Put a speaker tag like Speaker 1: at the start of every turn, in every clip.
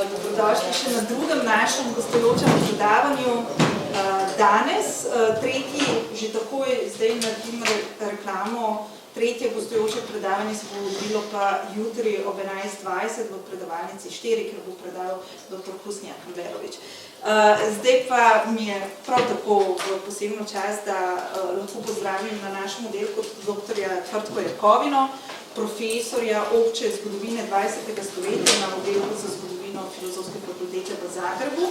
Speaker 1: Dobrodošli še na drugem našem gostujočem predavanju. Danes, tretji, že takoj zdaj naredim reklamo, tretje gostujoče predavanje se bo odvilo pa jutri ob 11:20 v predavalnici 4, ker bo predaval dr. Husnija Kamberovič. Zdaj pa mi je prav tako posebno čast, da lahko pozdravim na našem oddelku dr. Tvrtko Jakovino, profesorja obče zgodovine 20. stoletja na oddelku za zgodovino Filozofske fakultete v Zagrebu.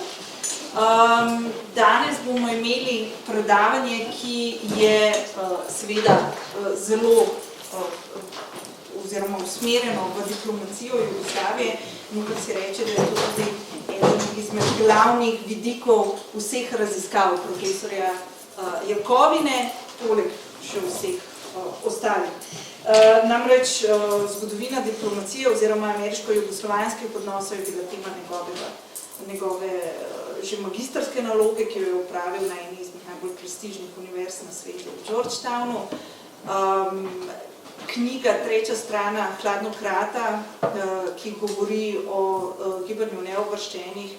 Speaker 1: Danes bomo imeli predavanje, ki je seveda zelo oziroma usmerjeno v diplomacijo Jugoslavije, in kot se reče, da je to tudi eden izmed glavnih vidikov vseh raziskav profesorja Jakovine, poleg še vseh ostalih. Namreč zgodovina diplomacije oziroma ameriško-jugoslovanskih odnosov je bila tema njegove že magistrske naloge, ki jo je opravil na eni izmed najbolj prestižnih univerz na svetu v Georgetownu. Knjiga Treča strana Hladnokrata, ki govori o gibanju neuvrščenih,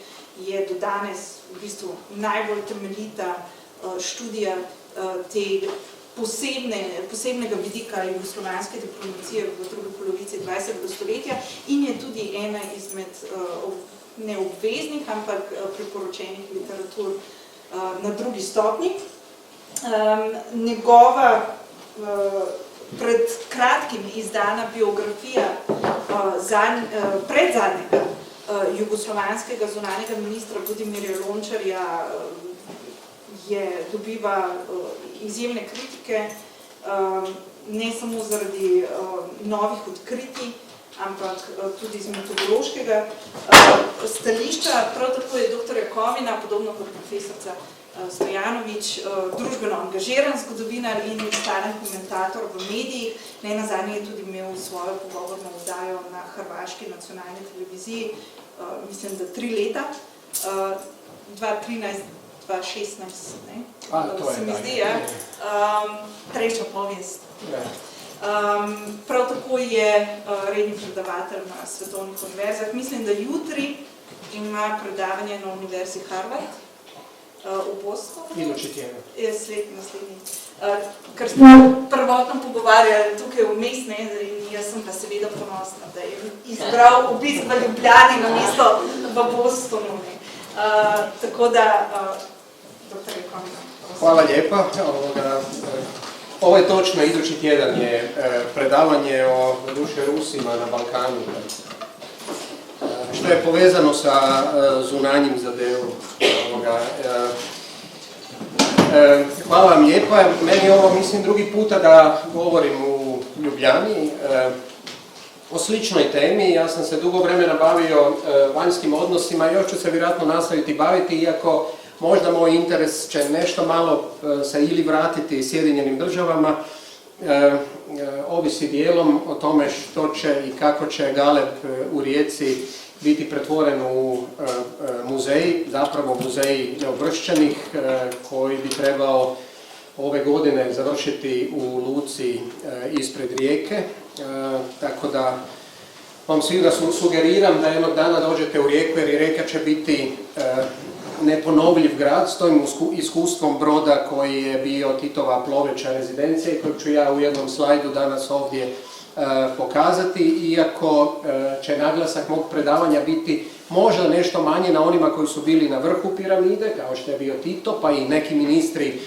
Speaker 1: je do danes v bistvu najbolj temeljita študija te posebnega vidika jugoslovanske diplomacije v drugi polovici 20. stoletja in je tudi ena izmed neobveznih, ampak priporočenih literatur na drugi stopnji. Njegova pred kratkim izdana biografija predzadnjega jugoslovanskega zunanjega ministra Budimirja Lončarja dobiva izjemne kritike, ne samo zaradi novih odkritij, ampak tudi iz metodološkega stališča. Prav tako je dr. Jakovina, podobno kot profesorca Stojanović, družbeno angažiran zgodovinar in stalen komentator v medijih. Nenazadnje je tudi imel svojo pogovorno oddajo na hrvaški nacionalni televiziji, mislim, da 3 leta, 2013-2016, se mi zdi, Treča povijest. Prav tako je redni predavatelj na svetovnih univerzah. Mislim, da jutri ima predavanje na univerzi Harvard v Bostonu.
Speaker 2: Idući tjedan.
Speaker 1: Naslednji. Ker smo prvotno pogovarjali tukaj vmes, in jaz sem pa seveda ponosna, da je izbral obisk v Ljubljani namesto v Bostonu. Tako da, dr. Jakovina.
Speaker 2: Hvala lijepa. Ovo je točno, idući tjedan je predavanje o doduše Rusima na Balkanu, što je povezano sa Zunanjim Zadevom. Hvala vam lijepa. Meni je ovo, mislim, drugi puta da govorim u Ljubljani o sličnoj temi. Ja sam se dugo vremena bavio vanjskim odnosima i još ću se vjerojatno nastaviti baviti, iako možda moj interes će nešto malo se ili vratiti Sjedinjenim državama, ovisi dijelom o tome što će i kako će Galeb u Rijeci biti pretvoren u muzej, zapravo muzej neuvršćenih, koji bi trebao ove godine završiti u luci ispred Rijeke. Tako da vam svima sugeriram da jednog dana dođete u Rijeku, jer i Rijeka će biti neponovljiv grad s tojim iskustvom broda koji je bio Titova ploveća rezidencija i kojeg ću ja u jednom slajdu danas ovdje pokazati, iako će naglasak mog predavanja biti možda nešto manje na onima koji su bili na vrhu piramide, kao što je bio Tito, pa i neki ministri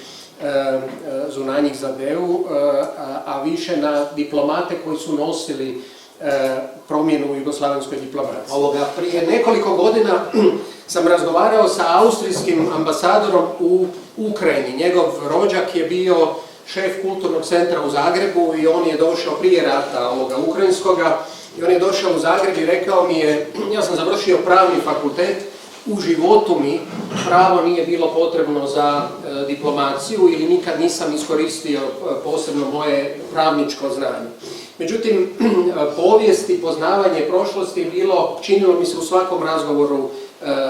Speaker 2: zunanjih Zadeu, a više na diplomate koji su nosili promjenu u jugoslavenskoj diplomaciji. Prije nekoliko godina sam razgovarao sa austrijskim ambasadorom u Ukrajini. Njegov rođak je bio šef kulturnog centra u Zagrebu i on je došao prije rata ukrajinskoga i on je došao u Zagreb i rekao mi je, ja sam završio pravni fakultet, u životu mi pravo nije bilo potrebno za diplomaciju ili nikad nisam iskoristio posebno moje pravničko znanje. Međutim, povijest i poznavanje prošlosti je bilo, činilo mi se u svakom razgovoru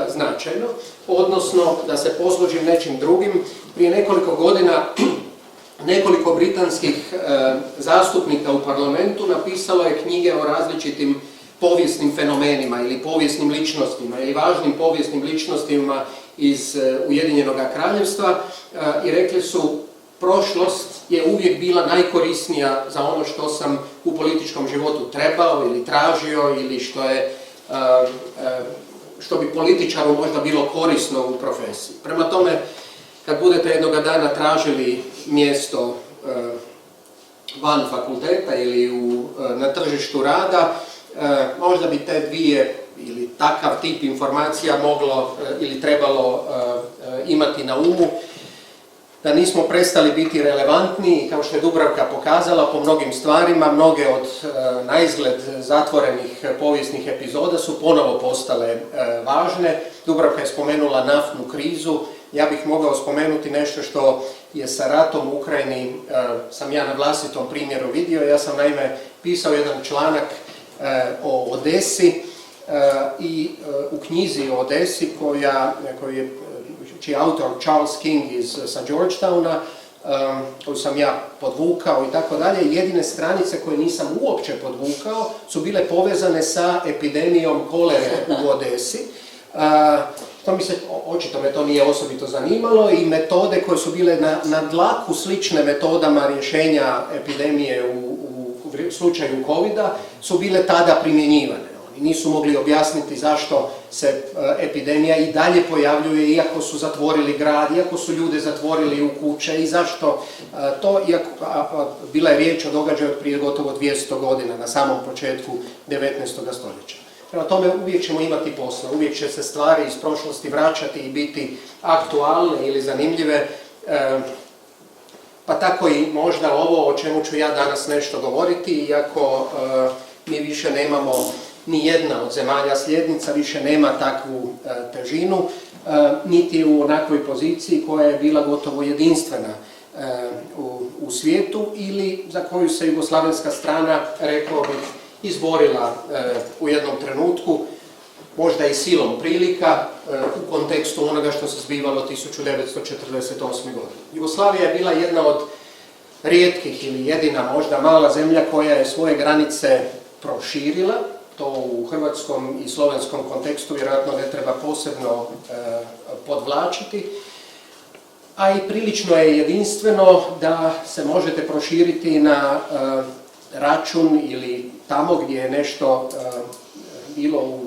Speaker 2: značajno, odnosno da se poslužim nečim drugim. Prije nekoliko godina nekoliko britanskih zastupnika u parlamentu napisalo je knjige o različitim povijesnim fenomenima ili povijesnim ličnostima ili važnim povijesnim ličnostima iz Ujedinjenog Kraljevstva i rekli su prošlost je uvijek bila najkorisnija za ono što sam u političkom životu trebao ili tražio ili što bi političaru možda bilo korisno u profesiji. Prema tome, kad budete jednoga dana tražili mjesto van fakulteta ili na tržištu rada, možda bi te dvije ili takav tip informacija moglo ili trebalo imati na umu, da nismo prestali biti relevantni i kao što je Dubravka pokazala po mnogim stvarima, mnoge od naizgled zatvorenih povijesnih epizoda su ponovo postale važne. Dubravka je spomenula naftnu krizu, ja bih mogao spomenuti nešto što je sa ratom u Ukrajini, sam ja na vlastitom primjeru vidio. Ja sam naime pisao jedan članak o Odesi i u knjizi o Odesi čiji je autor Charles King sa Georgetowna, koju sam ja podvukao i tako dalje, jedine stranice koje nisam uopće podvukao su bile povezane sa epidemijom kolere u Odesi. Očito me to nije osobito zanimalo i metode koje su bile na dlaku slične metodama rješenja epidemije u slučaju covida su bile tada primjenjivane. Oni nisu mogli objasniti zašto se epidemija i dalje pojavljuje iako su zatvorili grad, iako su ljude zatvorili u kuće i zašto to, bila je riječ o događaju od prije gotovo 200 godina, na samom početku 19. stoljeća. Prema tome uvijek ćemo imati posla, uvijek će se stvari iz prošlosti vraćati i biti aktualne ili zanimljive, pa tako i možda ovo o čemu ću ja danas nešto govoriti, iako mi više nemamo, ni jedna od zemalja sljednica više nema takvu težinu, niti u onakvoj poziciji koja je bila gotovo jedinstvena u svijetu ili za koju se jugoslavenska strana, rekao bih, izborila u jednom trenutku, možda i silom prilika, u kontekstu onoga što se zbivalo 1948. godine. Jugoslavija je bila jedna od rijetkih ili jedina možda mala zemlja koja je svoje granice proširila. To u hrvatskom i slovenskom kontekstu vjerojatno ne treba posebno podvlačiti. A i prilično je jedinstveno da se možete proširiti na račun ili tamo gdje je nešto bilo u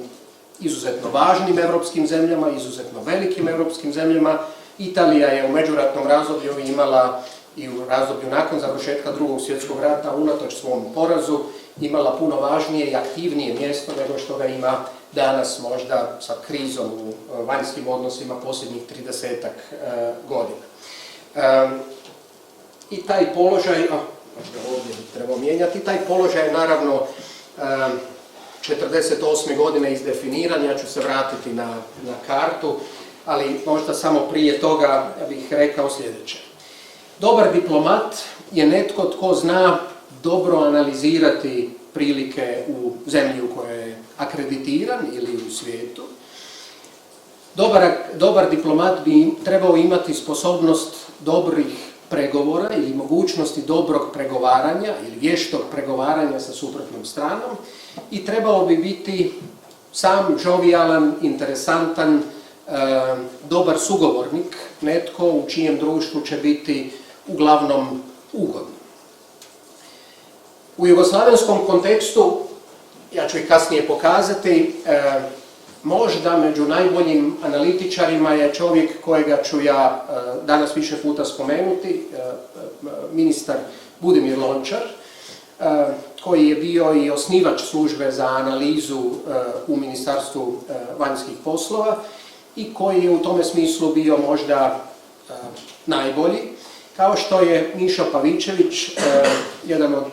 Speaker 2: izuzetno važnim europskim zemljama, izuzetno velikim europskim zemljama. Italija je u međuratnom razdoblju imala i u razdoblju nakon završetka Drugog svjetskog rata, unatoč svom porazu, imala puno važnije i aktivnije mjesto nego što ga ima danas možda sa krizom u vanjskim odnosima posljednjih 30-ak godina. I taj položaj, možda ovdje treba mijenjati, taj položaj je naravno 48. godine izdefiniran, ja ću se vratiti na kartu, ali možda samo prije toga bih rekao sljedeće. Dobar diplomat je netko tko zna dobro analizirati prilike u zemlji u kojoj je akreditiran ili u svijetu. Dobar diplomat bi trebao imati sposobnost dobrih pregovora ili mogućnosti dobrog pregovaranja ili vještog pregovaranja sa suprotnom stranom i trebao bi biti sam jovijalan, interesantan, dobar sugovornik, netko u čijem društvu će biti uglavnom ugodno. U jugoslavenskom kontekstu, ja ću ih kasnije pokazati, možda među najboljim analitičarima je čovjek kojega ću ja danas više puta spomenuti, ministar Budimir Lončar, koji je bio i osnivač službe za analizu u Ministarstvu vanjskih poslova i koji je u tome smislu bio možda najbolji. Kao što je Mišo Pavičević, jedan od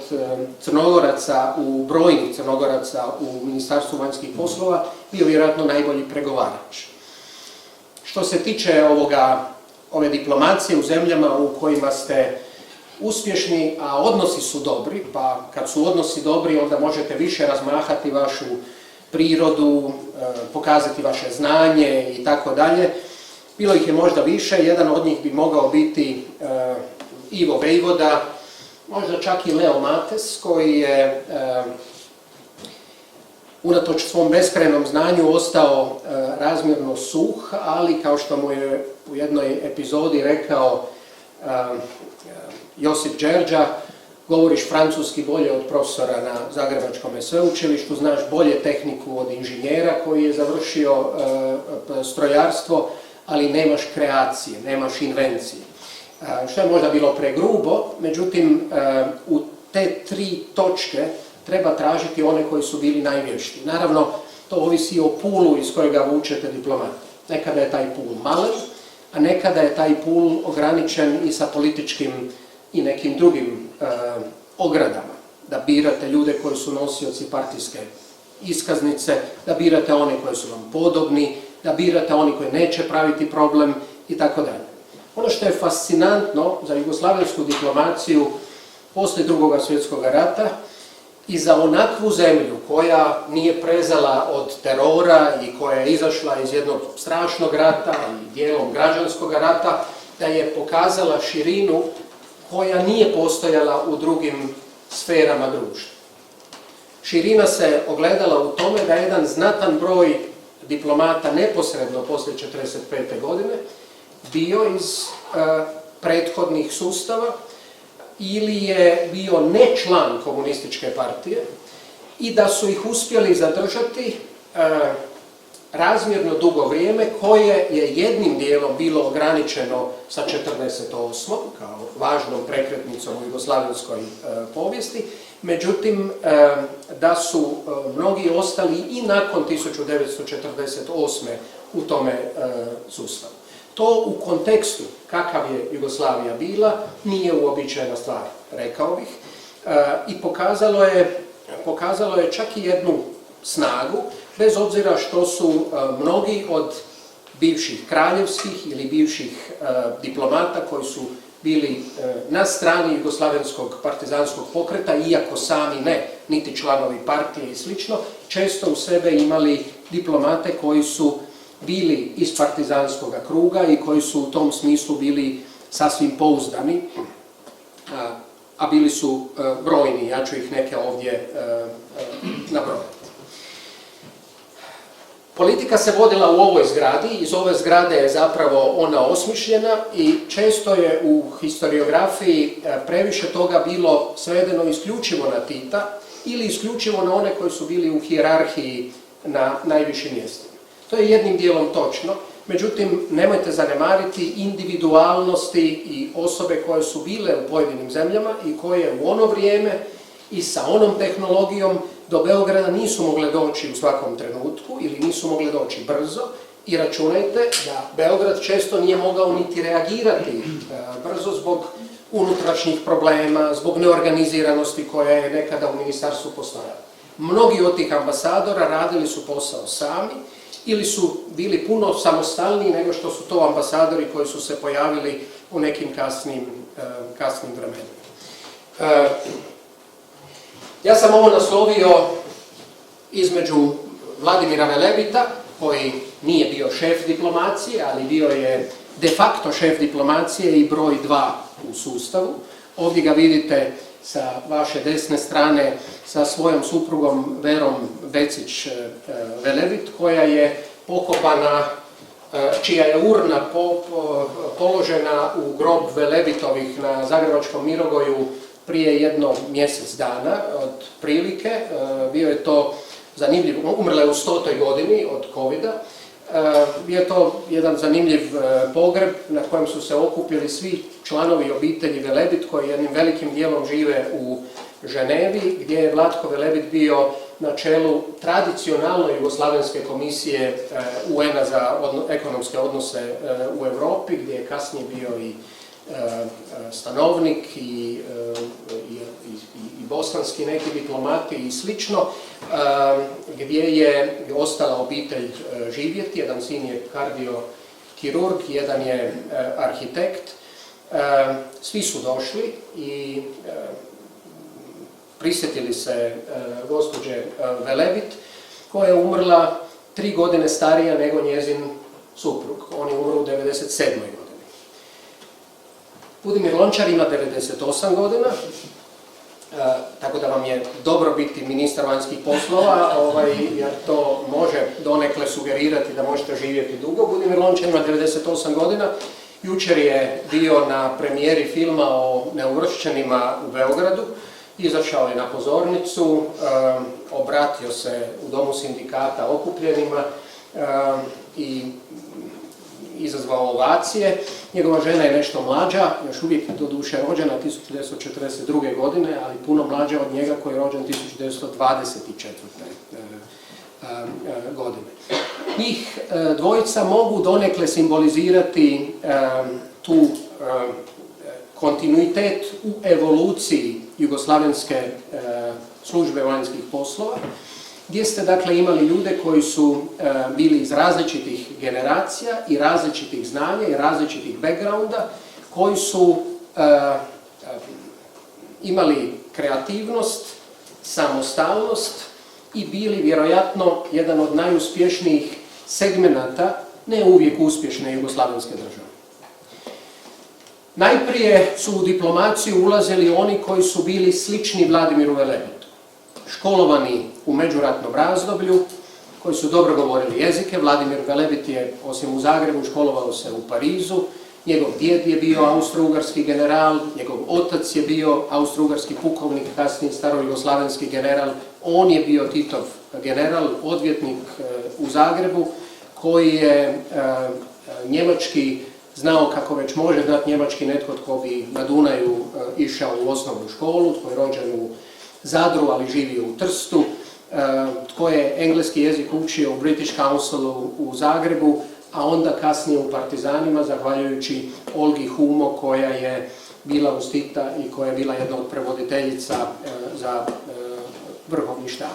Speaker 2: brojnih Crnogoraca u Ministarstvu vanjskih poslova, bio vjerojatno najbolji pregovarač. Što se tiče ove diplomacije u zemljama u kojima ste uspješni, a odnosi su dobri, pa kad su odnosi dobri onda možete više razmahati vašu prirodu, pokazati vaše znanje i tako dalje. Bilo ih je možda više, jedan od njih bi mogao biti Ivo unatoč svom beskrajnom znanju ostao razmjerno suh, ali kao što mu je u jednoj epizodi rekao Josip Đerđa, govoriš francuski bolje od profesora na Zagrebačkom sveučilištu, znaš bolje tehniku od inženjera koji je završio strojarstvo, ali nemaš kreacije, nemaš invencije. Što je možda bilo pregrubo, međutim u te 3 točke treba tražiti one koji su bili najvješti. Naravno, to ovisi o pulu iz kojega vučete diplomata. Nekada je taj pul malen, a nekada je taj pul ograničen i sa političkim i nekim drugim ogradama. Da birate ljude koji su nosioci partijske iskaznice, da birate one koji su vam podobni, da birate oni koji neće praviti problem i tako dalje. Ono što je fascinantno za jugoslavensku diplomaciju poslije Drugog svjetskog rata i za onakvu zemlju koja nije prezala od terora i koja je izašla iz jednog strašnog rata i dijelom građanskog rata, da je pokazala širinu koja nije postojala u drugim sferama društva. Širina se ogledala u tome da jedan znatan broj diplomata neposredno poslije 1945. godine bio iz prethodnih sustava ili je bio ne član komunističke partije i da su ih uspjeli zadržati razmjerno dugo vrijeme koje je jednim dijelom bilo ograničeno sa 1948. kao važnom prekretnicom u jugoslavenskoj povijesti, međutim da su mnogi ostali i nakon 1948. u tome sustavu. To u kontekstu kakav je Jugoslavija bila nije uobičajena stvar, rekao bih, i pokazalo je čak i jednu snagu, bez obzira što su mnogi od bivših kraljevskih ili bivših diplomata koji su bili na strani jugoslavenskog partizanskog pokreta, iako sami ne, niti članovi partije i slično, često u sebe imali diplomate koji su bili iz partizanskog kruga i koji su u tom smislu bili sasvim pouzdani, a bili su brojni, ja ću ih neke ovdje nabrojati. Politika se vodila u ovoj zgradi, iz ove zgrade je zapravo ona osmišljena i često je u historiografiji previše toga bilo svedeno isključivo na Tita ili isključivo na one koji su bili u hijerarhiji na najvišim mjestima. To je jednim dijelom točno, međutim nemojte zanemariti individualnosti i osobe koje su bile u pojedinim zemljama i koje u ono vrijeme i sa onom tehnologijom do Beograda nisu mogle doći u svakom trenutku ili nisu mogle doći brzo i računajte da Beograd često nije mogao niti reagirati brzo zbog unutrašnjih problema, zbog neorganiziranosti koja je nekada u ministarstvu postojala. Mnogi od tih ambasadora radili su posao sami ili su bili puno samostalniji nego što su to ambasadori koji su se pojavili u nekim kasnim vremenima. Ja sam ovo naslovio između Vladimira Velebita, koji nije bio šef diplomacije, ali bio je de facto šef diplomacije i broj 2 u sustavu. Ovdje ga vidite sa vaše desne strane sa svojom suprugom Verom Becić-Velebit, koja je pokopana, čija je urna položena u grob Velebitovih na Zagrebačkom Mirogoju prije jedno mjesec dana, otprilike. Bio je to zanimljiv, umrla je u 100. godini od covida. Bio je to jedan zanimljiv pogreb na kojem su se okupili svi članovi obitelji Velebit koji jednim velikim dijelom žive u Ženevi, gdje je Vlatko Velebit bio na čelu tradicionalne Jugoslavenske komisije UN-a za ekonomske odnose u Europi, gdje je kasnije bio i stanovnik i bosanski neki diplomati i slično, gdje je ostala obitelj živjeti. Jedan sin je kardiokirurg, jedan je arhitekt. Svi su došli i prisjetili se gospođe Velebit, koja je umrla 3 godine starija nego njezin suprug. On je umro u 97. godini. Budimir Lončar ima 98 godina tako da vam je dobro biti ministar vanjskih poslova, jer to može donekle sugerirati da možete živjeti dugo. Budimir Lončar ima 98 godina. Jučer je bio na premijeri filma o neuvršćenima u Beogradu. Izašao je na pozornicu, obratio se u Domu sindikata okupljenima i izazvao ovacije. Njegova žena je nešto mlađa, još uvijek je doduše rođena 1942. godine, ali puno mlađa od njega koji je rođen 1924. godine. Njih dvojica mogu donekle simbolizirati tu kontinuitet u evoluciji Jugoslavenske službe vanjskih poslova, gdje ste dakle imali ljude koji su bili iz različitih generacija i različitih znanja i različitih backgrounda, koji su imali kreativnost, samostalnost i bili vjerojatno jedan od najuspješnijih segmenata, ne uvijek uspješne jugoslavenske države. Najprije su u diplomaciju ulazili oni koji su bili slični Vladimiru Velebitu. Školovani u međuratnom razdoblju, koji su dobro govorili jezike. Vladimir Velebit je, osim u Zagrebu, školovao se u Parizu. Njegov djed je bio austro-ugarski general, njegov otac je bio austro-ugarski pukovnik, kasnije starojugoslavenski general. On je bio Titov general, odvjetnik u Zagrebu, koji je njemački znao kako već može znati njemački netko tko bi na Dunaju išao u osnovnu školu, tko je rođen u Zadru, ali živio u Trstu, tko je engleski jezik učio u British Councilu u Zagrebu, a onda kasnije u Partizanima, zahvaljujući Olgi Humo, koja je bila uz Tita i koja je bila jedna od prevoditeljica za vrhovni štab.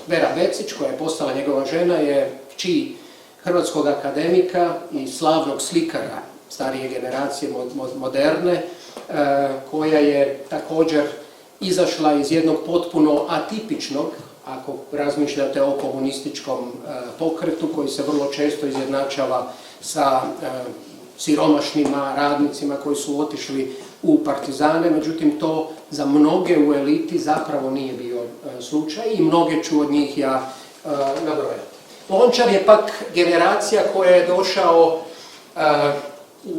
Speaker 2: Vera Becić, koja je postala njegova žena, je kći hrvatskog akademika i slavnog slikara starije generacije, moderne, koja je također izašla iz jednog potpuno atipičnog, ako razmišljate o komunističkom pokretu koji se vrlo često izjednačava sa siromašnima radnicima koji su otišli u partizane, međutim to za mnoge u eliti zapravo nije bio slučaj i mnoge ću od njih ja nabrojati. Lončar je pak generacija koja je došao u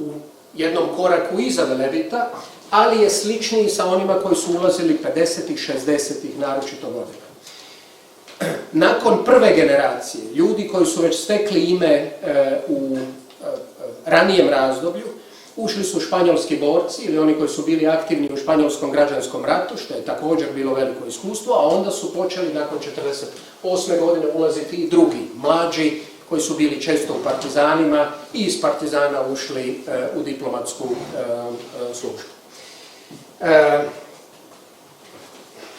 Speaker 2: jednom koraku iza Velebita, ali je sličniji sa onima koji su ulazili 50-ih, 60-ih, naročito godina. Nakon prve generacije, ljudi koji su već stekli ime u ranijem razdoblju, ušli su španjolski borci ili oni koji su bili aktivni u španjolskom građanskom ratu, što je također bilo veliko iskustvo, a onda su počeli nakon 1948. godine ulaziti i drugi, mlađi, koji su bili često u partizanima i iz partizana ušli u diplomatsku službu.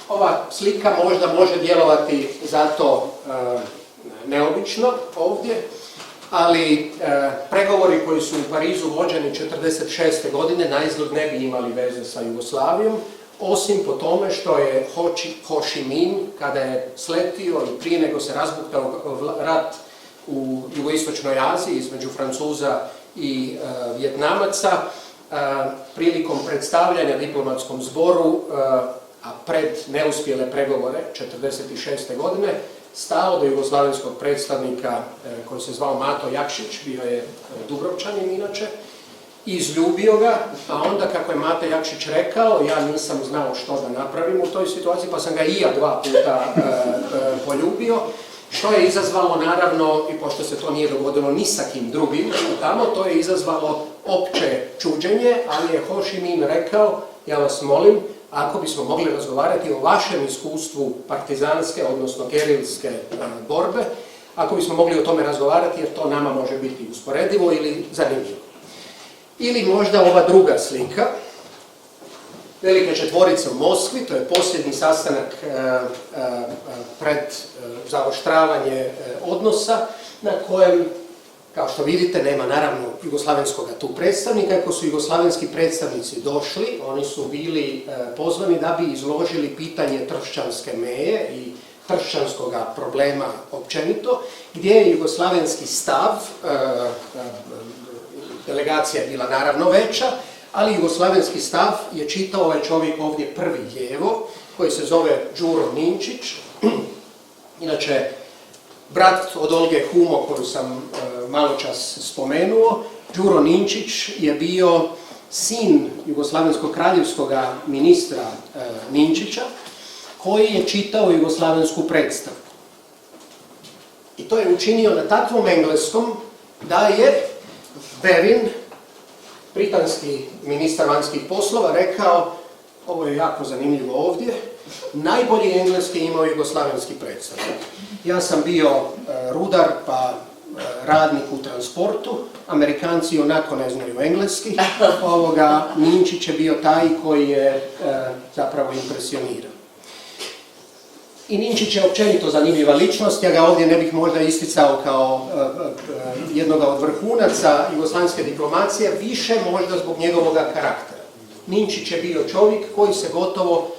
Speaker 2: Ova slika možda može djelovati zato neobično ovdje, ali pregovori koji su u Parizu vođeni 1946. godine naizgled ne bi imali veze sa Jugoslavijom, osim po tome što je Ho Chi Minh, kada je sletio i prije nego se razbuktao rat u jugoistočnoj Aziji između Francuza i Vjetnamaca, prilikom predstavljanja diplomatskom zboru, a pred neuspjele pregovore 1946. godine, stao do jugoslavenskog predstavnika koji se zvao Mato Jakšić, bio je Dubrovčanin inače, izljubio ga, a onda kako je Mato Jakšić rekao, ja nisam znao što da napravim u toj situaciji, pa sam ga i ja 2 puta poljubio, što je izazvalo naravno, i pošto se to nije dogodilo ni sa kim drugim tamo, to je izazvalo opće čuđenje, ali je Ho Chi Minh rekao, ja vas molim, ako bismo mogli razgovarati o vašem iskustvu partizanske, odnosno gerilske borbe, ako bismo mogli o tome razgovarati, jer to nama može biti usporedivo ili zanimljivo. Ili možda ova druga slika, velike četvorice u Moskvi, to je posljednji sastanak pred zaoštravanje odnosa, na kojem, kao što vidite, nema naravno jugoslavenskog tu predstavnika. Ako su jugoslavenski predstavnici došli, oni su bili pozvani da bi izložili pitanje tršćanske meje i tršćanskog problema općenito, gdje je jugoslavenski stav, delegacija je bila naravno veća, ali jugoslavenski stav je čitao ovaj čovjek ovdje prvi lijevo, koji se zove Đuro Ninčić, inače brat od Olge Humo, koju sam malo čas spomenuo. Đuro Ninčić je bio sin jugoslavenskog kraljevskog ministra Ninčića, koji je čitao jugoslavensku predstavu. I to je učinio na takvom engleskom da je Bevin, britanski ministar vanjskih poslova, rekao, ovo je jako zanimljivo ovdje, najbolji engleski imao jugoslavenski predstav. Ja sam bio rudar, pa radnik u transportu, Amerikanci onako ne znaju engleski, Ninčić je bio taj koji je zapravo impresionirao. I Ninčić je općenito zanimljiva ličnost, ja ga ovdje ne bih možda isticao kao jednoga od vrhunaca jugoslavenske diplomacije, više možda zbog njegovoga karaktera. Ninčić je bio čovjek koji se gotovo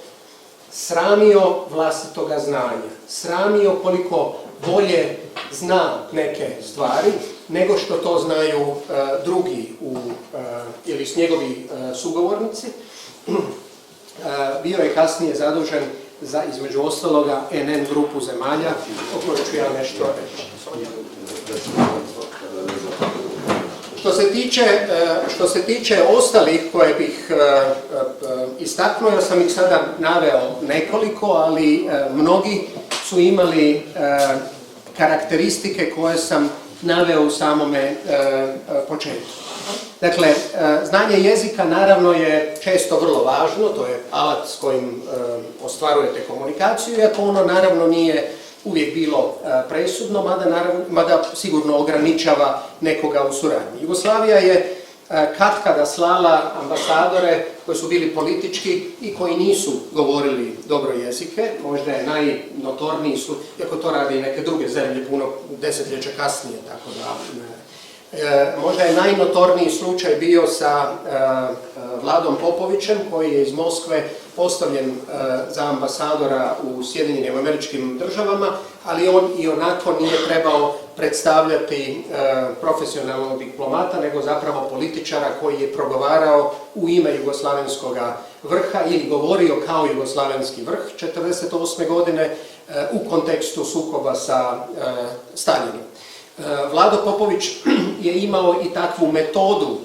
Speaker 2: sramio vlastitoga znanja, sramio koliko bolje zna neke stvari nego što to znaju drugi ili s njegovi sugovornici. Bio je kasnije zadužen za, između ostaloga, NN grupu zemalja, o kojoj ću ja nešto reći. Što se tiče ostalih koje bih istaknuo, ja sam ih sada naveo nekoliko, ali mnogi su imali karakteristike koje sam naveo u samome početku. Dakle, znanje jezika naravno je često vrlo važno, to je alat s kojim ostvarujete komunikaciju, iako ono naravno nije uvijek bilo presudno, mada sigurno ograničava nekoga u suradnji. Jugoslavija je katkada slala ambasadore koji su bili politički i koji nisu govorili dobro jezike, možda je najnotorniji su, iako to rade i neke druge zemlje puno desetljeća kasnije, tako da možda je najnotorniji slučaj bio sa Vladom Popovićem, koji je iz Moskve postavljen za ambasadora u Sjedinjenim Američkim Državama, ali on i onako nije trebao predstavljati profesionalnog diplomata, nego zapravo političara koji je progovarao u ime jugoslavenskog vrha ili govorio kao jugoslavenski vrh 1948. godine u kontekstu sukoba sa Staljinom. Vlado Popović je imao i takvu metodu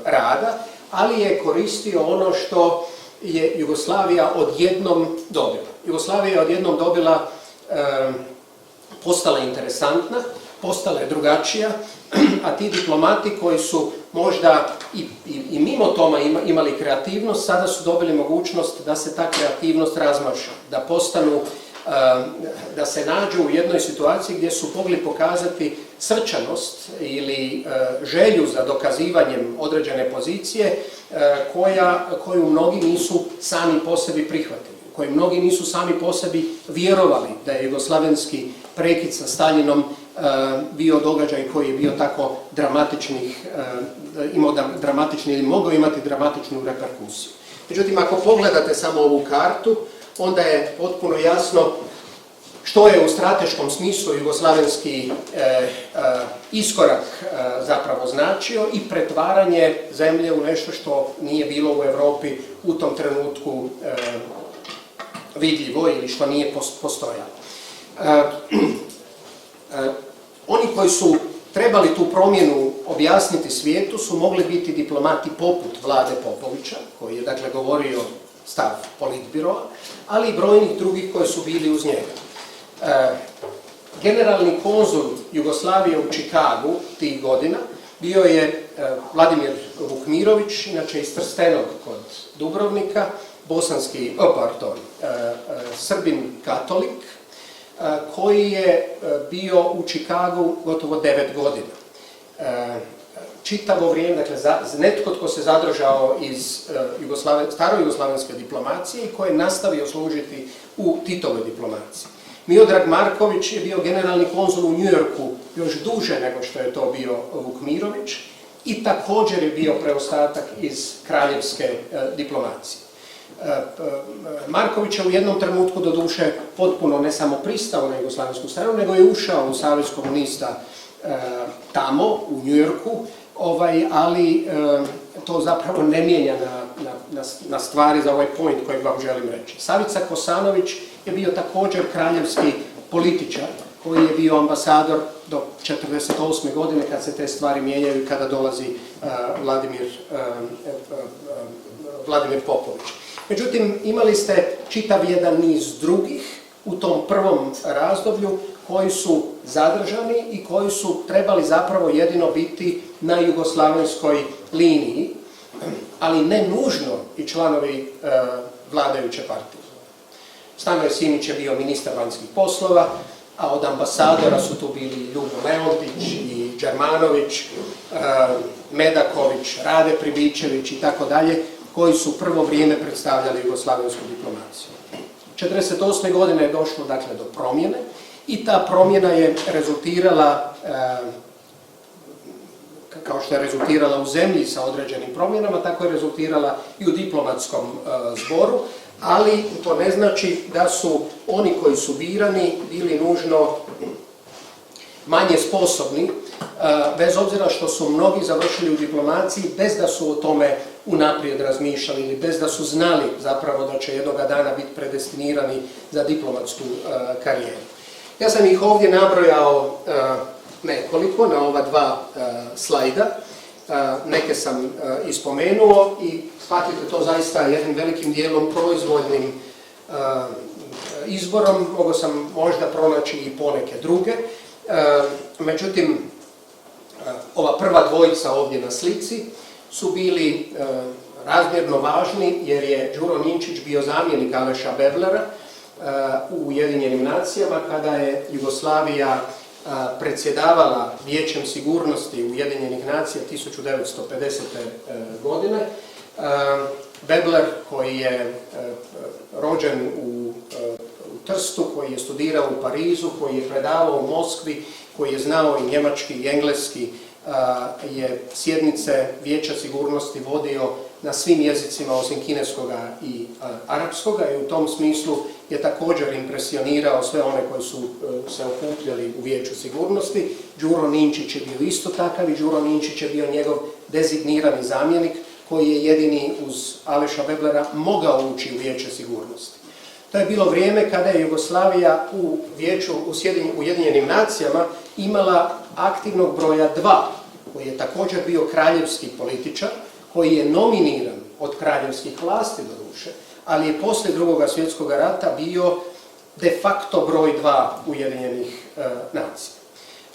Speaker 2: rada, ali je koristio ono što je Jugoslavija odjednom dobila. Jugoslavija je odjednom dobila, postala interesantna, postala je drugačija, a ti diplomati koji su možda i mimo toma imali kreativnost, sada su dobili mogućnost da se ta kreativnost razmaša, da postanu, da se nađu u jednoj situaciji gdje su mogli pokazati srčanost ili želju za dokazivanjem određene pozicije koju mnogi nisu sami po sebi prihvatili, koji mnogi nisu sami po sebi vjerovali da je jugoslavenski prekid sa Staljinom bio događaj koji je bio tako dramatični ili mogao imati dramatičnu reperkusiju. Međutim, ako pogledate samo ovu kartu, onda je potpuno jasno što je u strateškom smislu jugoslavenski iskorak zapravo značio i pretvaranje zemlje u nešto što nije bilo u Europi u tom trenutku vidljivo ili što nije postojalo. Oni koji su trebali tu promjenu objasniti svijetu su mogli biti diplomati poput Vlade Popovića, koji je dakle govorio stav politbiroa, ali i brojnih drugih koji su bili uz njega. Generalni konzul Jugoslavije u Čikagu tih godina bio je Vladimir Vukmirović, inače iz Trstenog kod Dubrovnika, Srbin katolik, koji je bio u Čikagu gotovo 9 godina. Čitavo vrijeme, dakle, netko tko se zadržao iz starojugoslavenske diplomacije i koji je nastavio služiti u Titovoj diplomaciji. Miodrag Marković je bio generalni konzul u Njujorku još duže nego što je to bio Vukmirović i također je bio preostatak iz kraljevske diplomacije. Marković je u jednom trenutku doduše potpuno ne samo pristao na jugoslavensku stranu, nego je ušao u Savez komunista tamo, u Njujorku, ali to zapravo ne mijenja na stvari za ovaj point koji vam želim reći. Savica Kosanović je bio također kraljevski političar koji je bio ambasador do 1948. godine kad se te stvari mijenjaju i kada dolazi Vladimir Popović. Međutim, imali ste čitav jedan niz drugih u tom prvom razdoblju koji su zadržani i koji su trebali zapravo jedino biti na jugoslavenskoj liniji, ali ne nužno i članovi vladajuće partije. Stanoje Simić je bio ministar vanjskih poslova, a od ambasadora su tu bili Ljubo Leontić i Đermanović, Medaković, Rade Pribičević i tako dalje, koji su prvo vrijeme predstavljali jugoslavensku diplomaciju. 1948. godine je došlo dakle do promjene i ta promjena je rezultirala, kao što je rezultirala u zemlji sa određenim promjenama, tako je rezultirala i u diplomatskom zboru, ali to ne znači da su oni koji su birani bili nužno manje sposobni, bez obzira što su mnogi završili u diplomaciji bez da su o tome unaprijed razmišljali ili bez da su znali zapravo da će jednoga dana biti predestinirani za diplomatsku karijeru. Ja sam ih ovdje nabrojao nekoliko na ova dva slajda, neke sam ispomenuo i shvatite to zaista jednim velikim dijelom proizvoljnim izborom, mogao sam možda pronaći i poneke druge, međutim ova prva dvojica ovdje na slici su bili razmjerno važni jer je Đuro Ninčić bio zamjenik Aleša Beblera u Ujedinjenim nacijama kada je Jugoslavija predsjedavala Vijećem sigurnosti Ujedinjenih nacija 1950. godine. Bebler, koji je rođen u Trstu, koji je studirao u Parizu, koji je predavao u Moskvi, koji je znao i njemački i engleski, je sjednice Vijeća sigurnosti vodio na svim jezicima osim kineskoga i arapskoga i u tom smislu je također impresionirao sve one koji su se okupljali u Vijeću sigurnosti. Đuro Ninčić je bio isto takav i Đuro Ninčić je bio njegov dezignirani zamjenik koji je jedini uz Aleša Beblera mogao ući u Vijeće sigurnosti. To je bilo vrijeme kada je Jugoslavija u Vijeću u Ujedinjenim nacijama imala aktivnog broja 2, koji je također bio kraljevski političar, koji je nominiran od kraljevskih vlasti doduše, ali je poslije Drugog svjetskog rata bio de facto broj 2 Ujedinjenih nacija.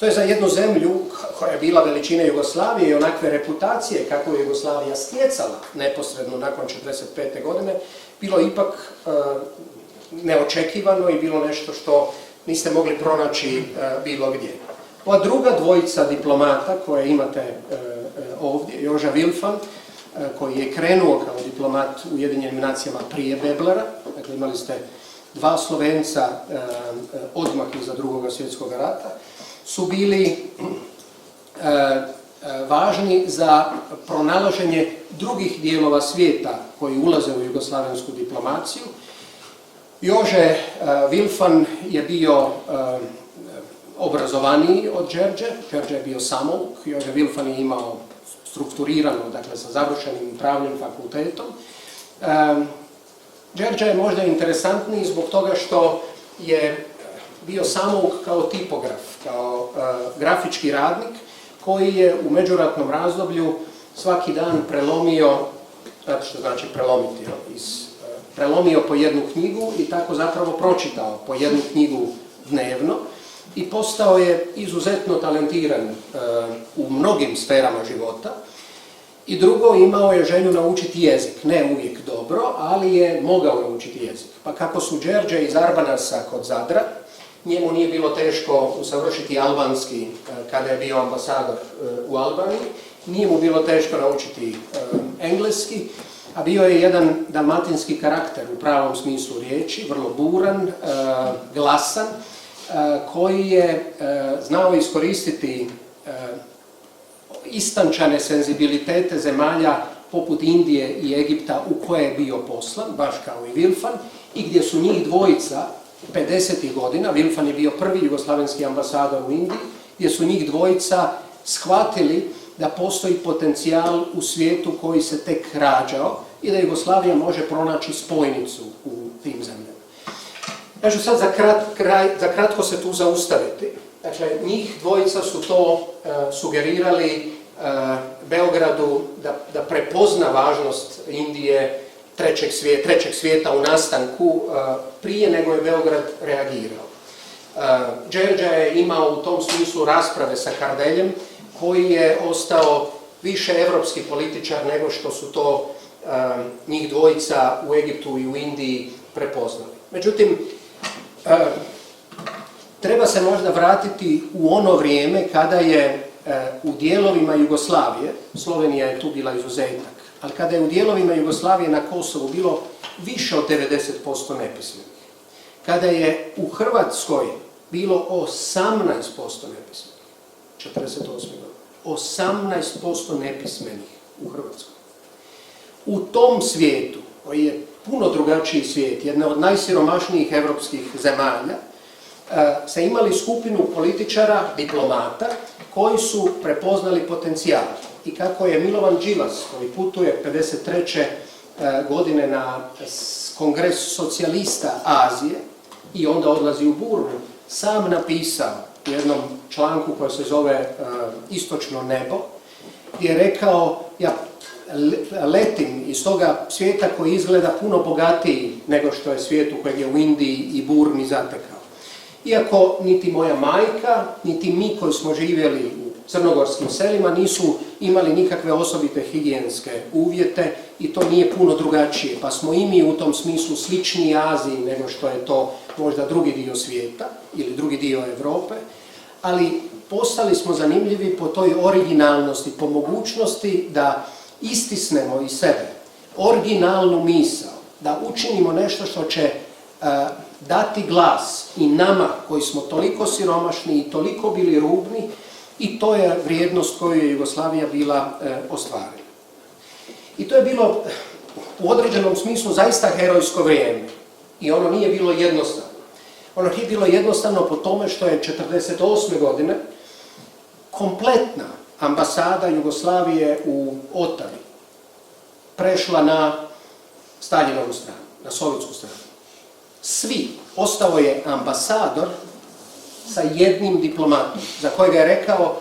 Speaker 2: To je za jednu zemlju koja je bila veličine Jugoslavije i onakve reputacije kako je Jugoslavija stjecala neposredno nakon 1945. godine, bilo ipak neočekivano i bilo nešto što niste mogli pronaći bilo gdje. Ova druga dvojica diplomata koje imate ovdje, Joža Vilfan, koji je krenuo kao diplomat u Ujedinjenim nacijama prije Beblera, dakle imali ste dva Slovenca odmah iza Drugog svjetskog rata, su bili važni za pronalaženje drugih dijelova svijeta koji ulaze u jugoslavensku diplomaciju. Jože Vilfan je bio obrazovaniji od Đerđe, Đerđe je bio samouk, Jože Vilfan je imao strukturirano, dakle sa završenim pravnim fakultetom. Đerđe je možda interesantniji zbog toga što je bio samouk kao tipograf, kao grafički radnik koji je u međuratnom razdoblju svaki dan prelomio, znate što znači prelomiti, prelomio po jednu knjigu i tako zapravo pročitao po jednu knjigu dnevno i postao je izuzetno talentiran u mnogim sferama života. I drugo, imao je želju naučiti jezik, ne uvijek dobro, ali je mogao naučiti jezik. Pa kako su Đerđe iz Arbanasa kod Zadra, njemu nije bilo teško usavršiti albanski kada je bio ambasador u Albaniji, nije mu bilo teško naučiti engleski, a bio je jedan dalmatinski karakter u pravom smislu riječi, vrlo buran, glasan, koji je znao iskoristiti istančane senzibilitete zemalja poput Indije i Egipta u koje je bio poslan, baš kao i Vilfan, i gdje su njih dvojica 50. godina, Vilfan je bio prvi jugoslavenski ambasador u Indiji, gdje su njih dvojica shvatili da postoji potencijal u svijetu koji se tek rađao i da Jugoslavija može pronaći spojnicu u tim zemljama. Ja ću sad za kratko se tu zaustaviti. Dakle, njih dvojica su to sugerirali Beogradu da prepozna važnost Indije, trećeg svijeta u nastanku prije nego je Beograd reagirao. Đerđa je imao u tom smislu rasprave sa Kardeljem, koji je ostao više evropski političar nego što su to njih dvojica u Egiptu i u Indiji prepoznali. Međutim, treba se možda vratiti u ono vrijeme kada je u dijelovima Jugoslavije, Slovenija je tu bila izuzetak, ali kada je u dijelovima Jugoslavije na Kosovu bilo više od 90% nepismenih, kada je u Hrvatskoj bilo 18% nepismenih, 48. godine, 18% nepismenih u Hrvatskoj. U tom svijetu, koji je puno drugačiji svijet, jedna od najsiromašnijih evropskih zemalja, se imali skupinu političara, diplomata, koji su prepoznali potencijal. I kako je Milovan Đilas, koji putuje 53. godine na kongres socijalista Azije i onda odlazi u Burmu, sam napisao u jednom članku koji se zove Istočno nebo, gdje je rekao, ja letim iz toga svijeta koji izgleda puno bogatiji nego što je svijet u kojeg je u Indiji i Burmi zatekao. Iako niti moja majka, niti mi koji smo živjeli u crnogorskim selima nisu imali nikakve osobite higijenske uvjete i to nije puno drugačije, pa smo i mi u tom smislu slični Aziji nego što je to možda drugi dio svijeta ili drugi dio Europe, ali postali smo zanimljivi po toj originalnosti, po mogućnosti da istisnemo iz sebe originalnu misao, da učinimo nešto što će dati glas i nama koji smo toliko siromašni i toliko bili rubni, i to je vrijednost koju je Jugoslavija bila ostvarila. I to je bilo u određenom smislu zaista herojsko vrijeme i ono nije bilo jednostavno. Ono nije bilo jednostavno po tome što je 1948. godine kompletna ambasada Jugoslavije u Otavi prešla na Staljinovu stranu, na sovjetsku stranu. Svi, ostao je ambasador sa jednim diplomatom, za kojega je rekao,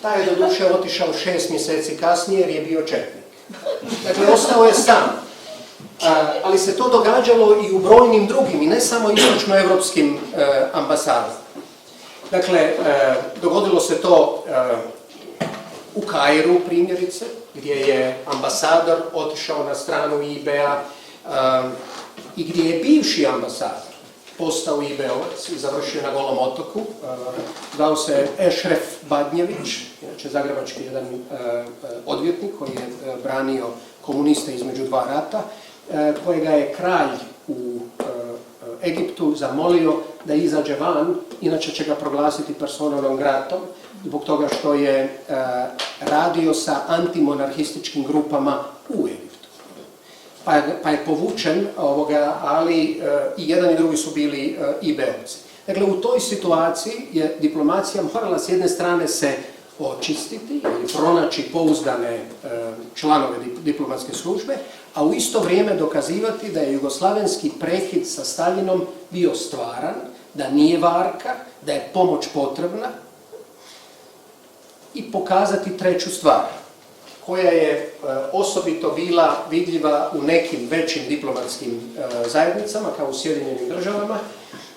Speaker 2: taj je doduše otišao 6 mjeseci kasnije jer je bio četnik. Dakle, ostao je sam. Ali se to događalo i u brojnim drugim, i ne samo istočnoevropskim ambasadama. Dakle, dogodilo se to u Kairu, primjerice, gdje je ambasador otišao na stranu IB-a i gdje je bivši ambasador postao IB-ovac i završio na Golom otoku. Zvao se Ešref Badnjević, inače zagrebački jedan odvjetnik koji je branio komuniste između dva rata, kojega je kralj u Egiptu zamolio da izađe van, inače će ga proglasiti persona non gratom, zbog toga što je radio sa antimonarhističkim grupama u Egiptu. Pa je povučen, ali i jedan i drugi su bili IB-ovci. Dakle, u toj situaciji je diplomacija morala s jedne strane se očistiti ili pronaći pouzdane članove diplomatske službe, a u isto vrijeme dokazivati da je jugoslavenski prekid sa Staljinom bio stvaran, da nije varka, da je pomoć potrebna, i pokazati treću stvar, koja je osobito bila vidljiva u nekim većim diplomatskim zajednicama, kao u Sjedinjenim državama,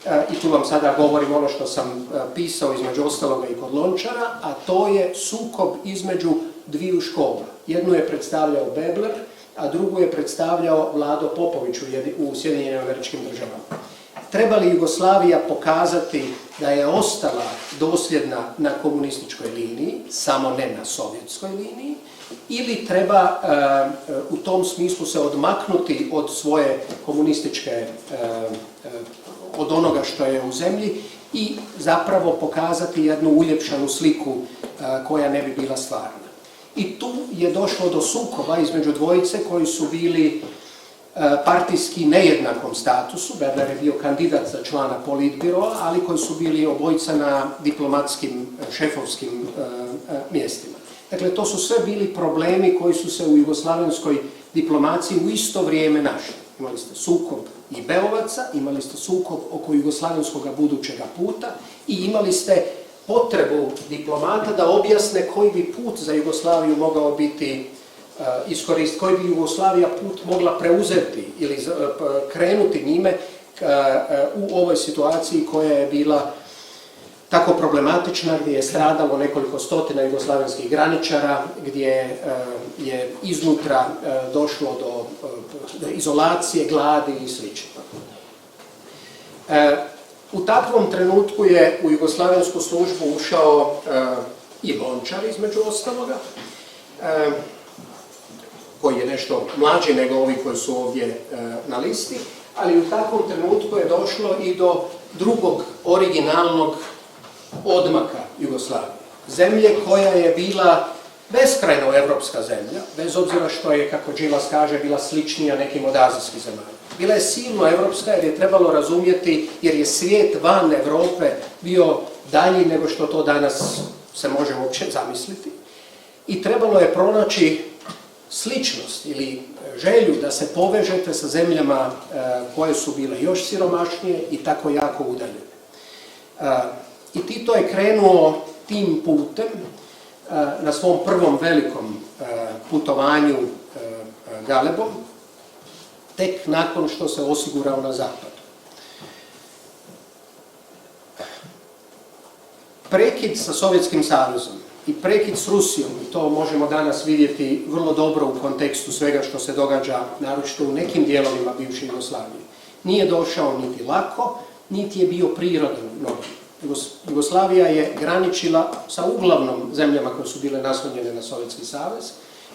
Speaker 2: i tu vam sada govorim ono što sam pisao između ostaloga i kod Lončara, a to je sukob između dviju škola. Jednu je predstavljao Bebler, a drugu je predstavljao Vlado Popović u Sjedinjenim Američkim državama. Treba li Jugoslavija pokazati da je ostala dosljedna na komunističkoj liniji, samo ne na sovjetskoj liniji, ili treba u tom smislu se odmaknuti od svoje komunističke, od onoga što je u zemlji i zapravo pokazati jednu uljepšanu sliku koja ne bi bila stvarna. I tu je došlo do sukoba između dvojice koji su bili partijski nejednakom statusu. Bebler je bio kandidat za člana politbiroa, ali koji su bili obojica na diplomatskim, šefovskim mjestima. Dakle, to su sve bili problemi koji su se u jugoslavenskoj diplomaciji u isto vrijeme našli. Imali ste sukob i Beovaca, imali ste sukob oko jugoslavenskog budućega puta i imali ste potrebu diplomata da objasne koji bi put za Jugoslaviju mogao biti iskoristiti, koji bi Jugoslavija put mogla preuzeti ili krenuti njime u ovoj situaciji koja je bila tako problematična, gdje je stradalo nekoliko stotina jugoslavenskih graničara, gdje je iznutra došlo do izolacije, gladi i sl. U takvom trenutku je u jugoslavensku službu ušao i Lončar, između ostaloga, koji je nešto mlađi nego ovi koji su ovdje na listi, ali u takvom trenutku je došlo i do drugog originalnog odmaka Jugoslavije. Zemlje koja je bila beskrajno evropska zemlja, bez obzira što je, kako Đilas kaže, bila sličnija nekim od azijskih zemalja. Bila je silno evropska jer je trebalo razumjeti, jer je svijet van Europe bio dalji nego što to danas se može uopće zamisliti. I trebalo je pronaći sličnost ili želju da se povežete sa zemljama koje su bile još siromašnije i tako jako udaljene. I Tito je krenuo tim putem na svom prvom velikom putovanju galebom, tek nakon što se osigurao na zapadu. Prekid sa Sovjetskim savezom i prekid s Rusijom, i to možemo danas vidjeti vrlo dobro u kontekstu svega što se događa, naročito u nekim dijelovima bivše Jugoslavije, nije došao niti lako, niti je bio prirodan mnogim. Jugoslavija je graničila sa uglavnom zemljama koje su bile naslonjene na Sovjetski savez.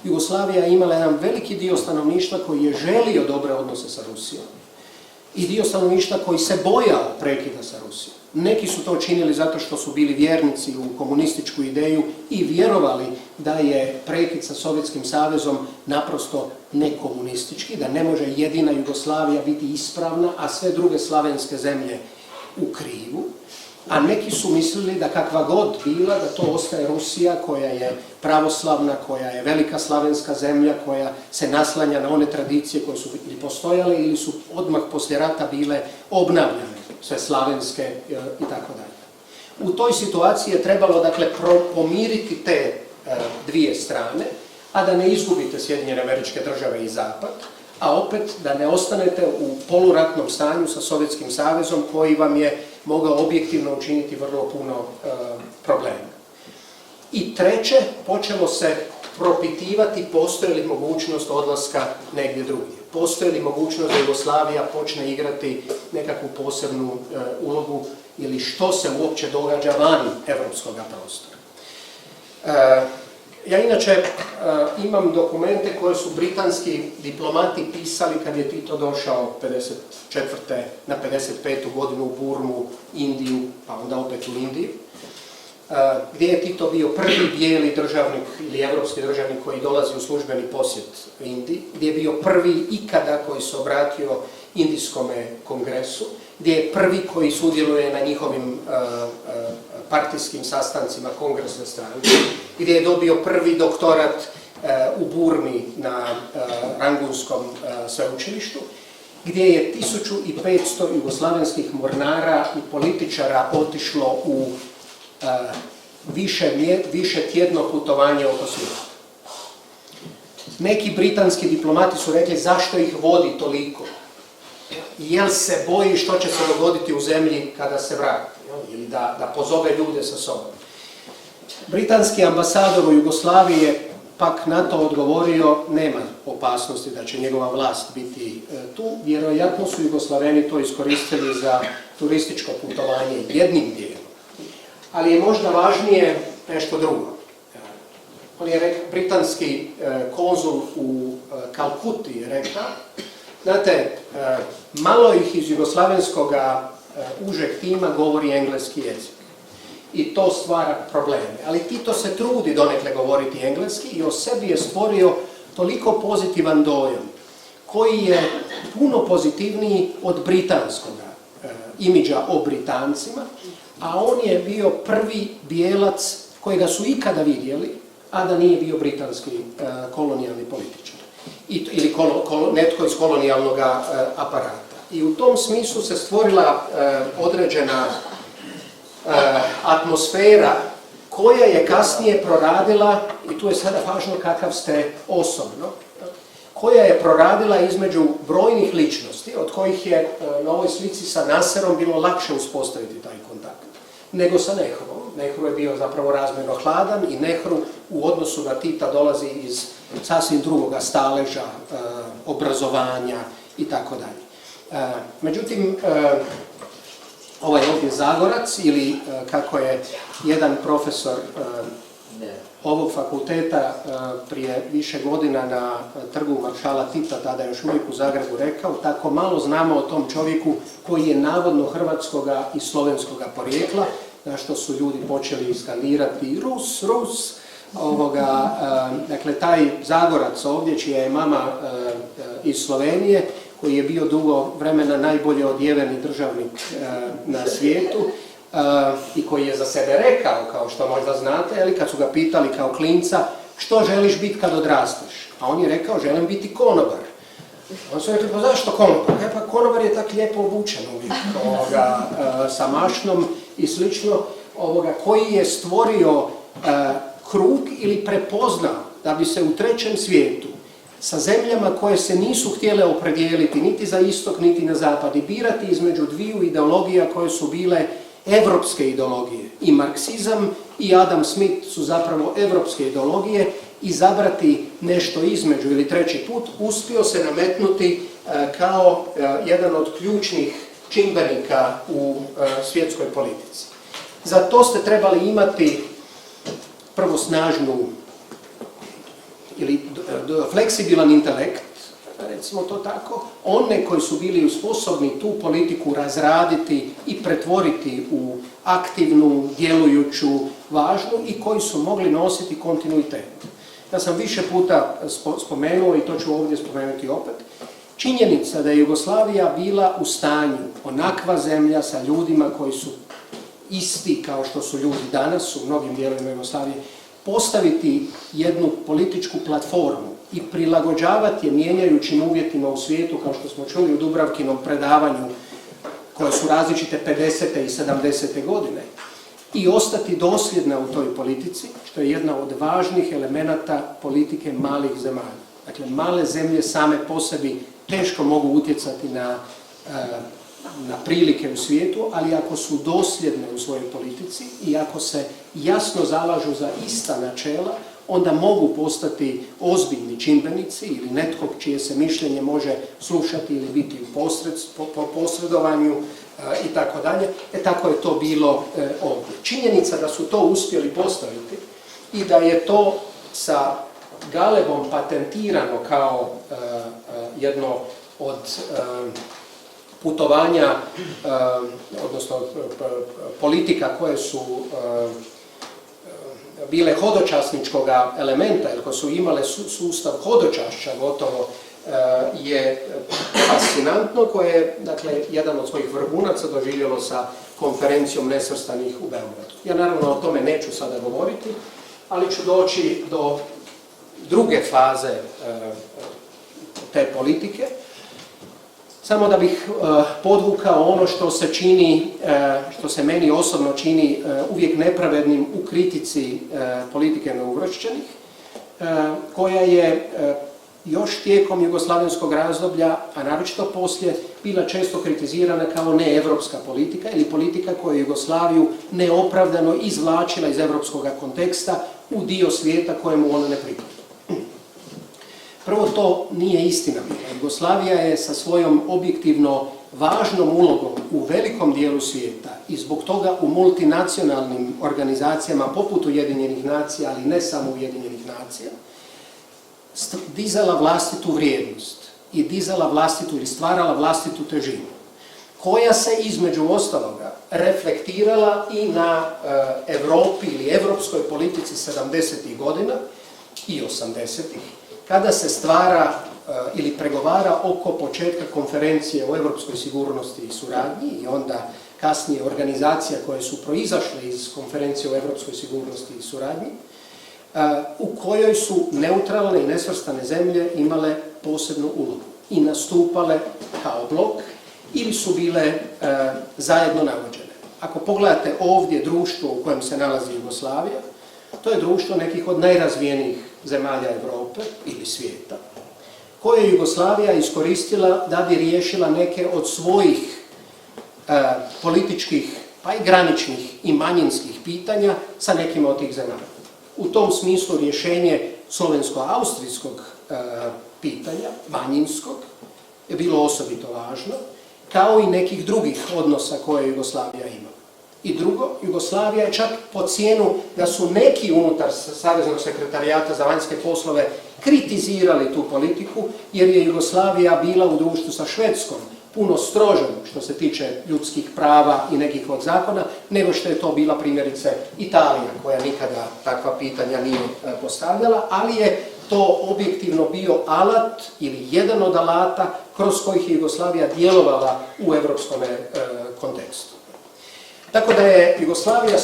Speaker 2: Jugoslavija je imala jedan veliki dio stanovništva koji je želio dobre odnose sa Rusijom i dio stanovništva koji se bojao prekida sa Rusijom. Neki su to činili zato što su bili vjernici u komunističku ideju i vjerovali da je prekid sa Sovjetskim savezom naprosto nekomunistički, da ne može jedina Jugoslavija biti ispravna, a sve druge slavenske zemlje u krivu. A neki su mislili da kakva god bila, da to ostaje Rusija koja je pravoslavna, koja je velika slavenska zemlja, koja se naslanja na one tradicije koje su ili postojale ili su odmah poslije rata bile obnavljane, sve slavenske i tako dalje. U toj situaciji je trebalo, dakle, pomiriti te dvije strane, a da ne izgubite Sjedinjene Američke Države i Zapad, a opet da ne ostanete u poluratnom stanju sa Sovjetskim savezom koji vam je mogao objektivno učiniti vrlo puno problema. I treće, počelo se propitivati postoji li mogućnost odlaska negdje drugdje. Postoji li mogućnost da Jugoslavija počne igrati nekakvu posebnu ulogu ili što se uopće događa van evropskog prostora. Ja inače imam dokumente koje su britanski diplomati pisali kad je Tito došao 54. na 55. godinu u Burmu, Indiju, pa onda opet u Indiju, gdje je Tito bio prvi bijeli državnik ili evropski državnik koji dolazi u službeni posjet Indiji, gdje je bio prvi ikada koji se obratio Indijskom kongresu, gdje je prvi koji sudjeluje na njihovim partijskim sastancima kongresne stranke, gdje je dobio prvi doktorat u Burmi na Rangunskom sveučilištu, gdje je 1500 jugoslavenskih mornara i političara otišlo u više tjedno putovanje oko svijeta. Neki britanski diplomati su rekli zašto ih vodi toliko, jel se boji što će se dogoditi u zemlji kada se vrati, ili da pozove ljude sa sobom. Britanski ambasador u Jugoslaviji je pak na to odgovorio nema opasnosti da će njegova vlast biti tu, vjerojatno su Jugoslaveni to iskoristili za turističko putovanje jednim dijelom. Ali je možda važnije nešto drugo. On je rekao, britanski konzul u Kalkuti je rekao, znate, malo ih iz jugoslavenskog užeg tima govori engleski jezik. I to stvara probleme. Ali Tito se trudi donekle govoriti engleski i o sebi je stvorio toliko pozitivan dojam, koji je puno pozitivniji od britanskog imidža o Britancima, a on je bio prvi bijelac kojega su ikada vidjeli, a da nije bio britanski kolonijalni političar ili netko iz kolonijalnog aparata. I u tom smislu se stvorila određena atmosfera koja je kasnije proradila, i tu je sada važno kakav ste osobno, koja je proradila između brojnih ličnosti, od kojih je na ovoj slici sa Nasserom bilo lakše uspostaviti taj kontakt nego sa Nehruom. Nehru je bio zapravo razmjerno hladan i Nehru u odnosu na Tita dolazi iz sasvim drugoga staleža, obrazovanja i tako dalje. Međutim, ovaj ovdje Zagorac, ili kako je jedan profesor ovog fakulteta prije više godina na trgu Maršala Tita, tada još uvijek u Zagrebu, rekao, tako malo znamo o tom čovjeku koji je navodno hrvatskoga i slovenskoga porijekla, na što su ljudi počeli skandirati Rus, Rus. Dakle, taj Zagorac ovdje, čija je mama iz Slovenije, koji je bio dugo vremena najbolje odjeveni državnik na svijetu i koji je za sebe rekao, kao što možda znate, ali kad su ga pitali kao klinca, što želiš biti kad odrasteš? A on je rekao, želim biti konobar. On su rekli, pa zašto konobar? Pa konobar je tak lijepo obučen uvijek, sa mašnom i slično, koji je stvorio krug ili prepoznao da bi se u trećem svijetu sa zemljama koje se nisu htjele opredijeliti niti za istok niti na zapad i birati između dviju ideologija koje su bile evropske ideologije. I marksizam i Adam Smith su zapravo evropske ideologije, izabrati nešto između ili treći put uspio se nametnuti kao jedan od ključnih čimbenika u svjetskoj politici. Za to ste trebali imati prvo snažnu ili fleksibilan intelekt, recimo to tako, one koji su bili sposobni tu politiku razraditi i pretvoriti u aktivnu, djelujuću, važnu i koji su mogli nositi kontinuitet. Ja sam više puta spomenuo i to ću ovdje spomenuti opet. Činjenica da je Jugoslavija bila u stanju, onakva zemlja sa ljudima koji su isti kao što su ljudi danas u mnogim dijelovima Jugoslavije, postaviti jednu političku platformu i prilagođavati je mijenjajućim uvjetima u svijetu, kao što smo čuli u Dubravkinom predavanju, koje su različite 50. i 70. godine, i ostati dosljedna u toj politici, što je jedna od važnih elemenata politike malih zemalja. Dakle, male zemlje same po sebi teško mogu utjecati na prilike u svijetu, ali ako su dosljedne u svojoj politici i ako se jasno zalažu za ista načela, onda mogu postati ozbiljni čimbenici ili netko čije se mišljenje može slušati ili biti u posredovanju i tako dalje. Tako je to bilo ovdje. Činjenica da su to uspjeli postaviti i da je to sa Galebom patentirano kao jedno od putovanja, odnosno politika koje su bile hodočasničkog elementa, jer koje su imale sustav hodočašća gotovo, je fascinantno, koje je, dakle, jedan od svojih vrhunaca doživjelo sa konferencijom nesvrstanih u Beogradu. Ja naravno o tome neću sada govoriti, ali ću doći do druge faze te politike. Samo da bih podvukao ono što se čini, što se meni osobno čini uvijek nepravednim u kritici politike neuvršćenih, koja je još tijekom jugoslavenskog razdoblja, a naročito poslije, bila često kritizirana kao neevropska politika ili politika koja je Jugoslaviju neopravdano izvlačila iz evropskog konteksta u dio svijeta kojemu ona ne pripada. Prvo, to nije istina. Jugoslavija je sa svojom objektivno važnom ulogom u velikom dijelu svijeta i zbog toga u multinacionalnim organizacijama poput Ujedinjenih nacija, ali ne samo Ujedinjenih nacija, dizala vlastitu vrijednost i dizala vlastitu ili stvarala vlastitu težinu, koja se između ostaloga reflektirala i na Europi ili evropskoj politici 70. godina i 80. kada se stvara ili pregovara oko početka konferencije o evropskoj sigurnosti i suradnji i onda kasnije organizacija koje su proizašle iz konferencije o evropskoj sigurnosti i suradnji, u kojoj su neutralne i nesvrstane zemlje imale posebnu ulogu i nastupale kao blok ili su bile zajedno navođene. Ako pogledate ovdje društvo u kojem se nalazi Jugoslavija, to je društvo nekih od najrazvijenijih zemalja Europe ili svijeta, koje je Jugoslavija iskoristila da bi riješila neke od svojih političkih, pa i graničnih i manjinskih pitanja sa nekim od tih zemalja. U tom smislu rješenje slovensko-austrijskog pitanja, manjinskog, je bilo osobito važno, kao i nekih drugih odnosa koje Jugoslavija ima. I drugo, Jugoslavija je čak po cijenu da su neki unutar Saveznog sekretarijata za vanjske poslove kritizirali tu politiku, jer je Jugoslavija bila u društvu sa Švedskom puno strožom što se tiče ljudskih prava i nekih od zakona, nego što je to bila primjerice Italija, koja nikada takva pitanja nije postavljala, ali je to objektivno bio alat ili jedan od alata kroz kojih je Jugoslavija djelovala u europskom kontekstu. Tako da je Jugoslavija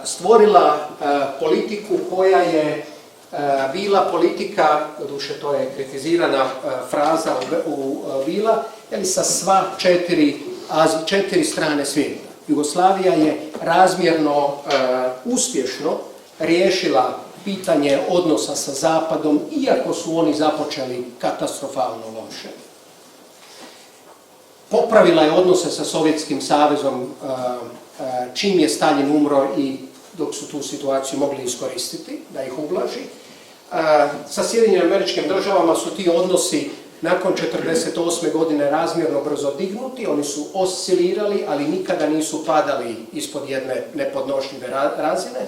Speaker 2: stvorila politiku koja je bila politika, doduše to je kritizirana fraza bila, sa sva četiri strane svijeta. Jugoslavija je razmjerno uspješno riješila pitanje odnosa sa Zapadom, iako su oni započeli katastrofalno loše. Popravila je odnose sa Sovjetskim savezom čim je Staljin umro i dok su tu situaciju mogli iskoristiti, da ih ublaži. Sa Sjedinjenim Američkim Državama su ti odnosi nakon 1948. godine razmjerno brzo dignuti, oni su oscilirali, ali nikada nisu padali ispod jedne nepodnošljive razine.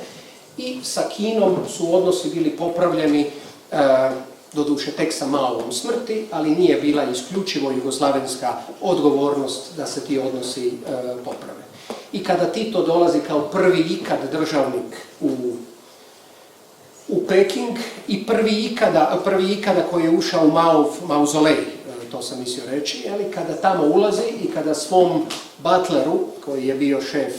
Speaker 2: I sa Kinom su odnosi bili popravljeni, doduše tek sa Maovom smrti, ali nije bila isključivo jugoslavenska odgovornost da se ti odnosi poprave. I kada Tito dolazi kao prvi ikad državnik u Peking i prvi ikada koji je ušao u Maov mauzolej, to sam mislio reći, ali kada tamo ulazi i kada svom butleru, koji je bio šef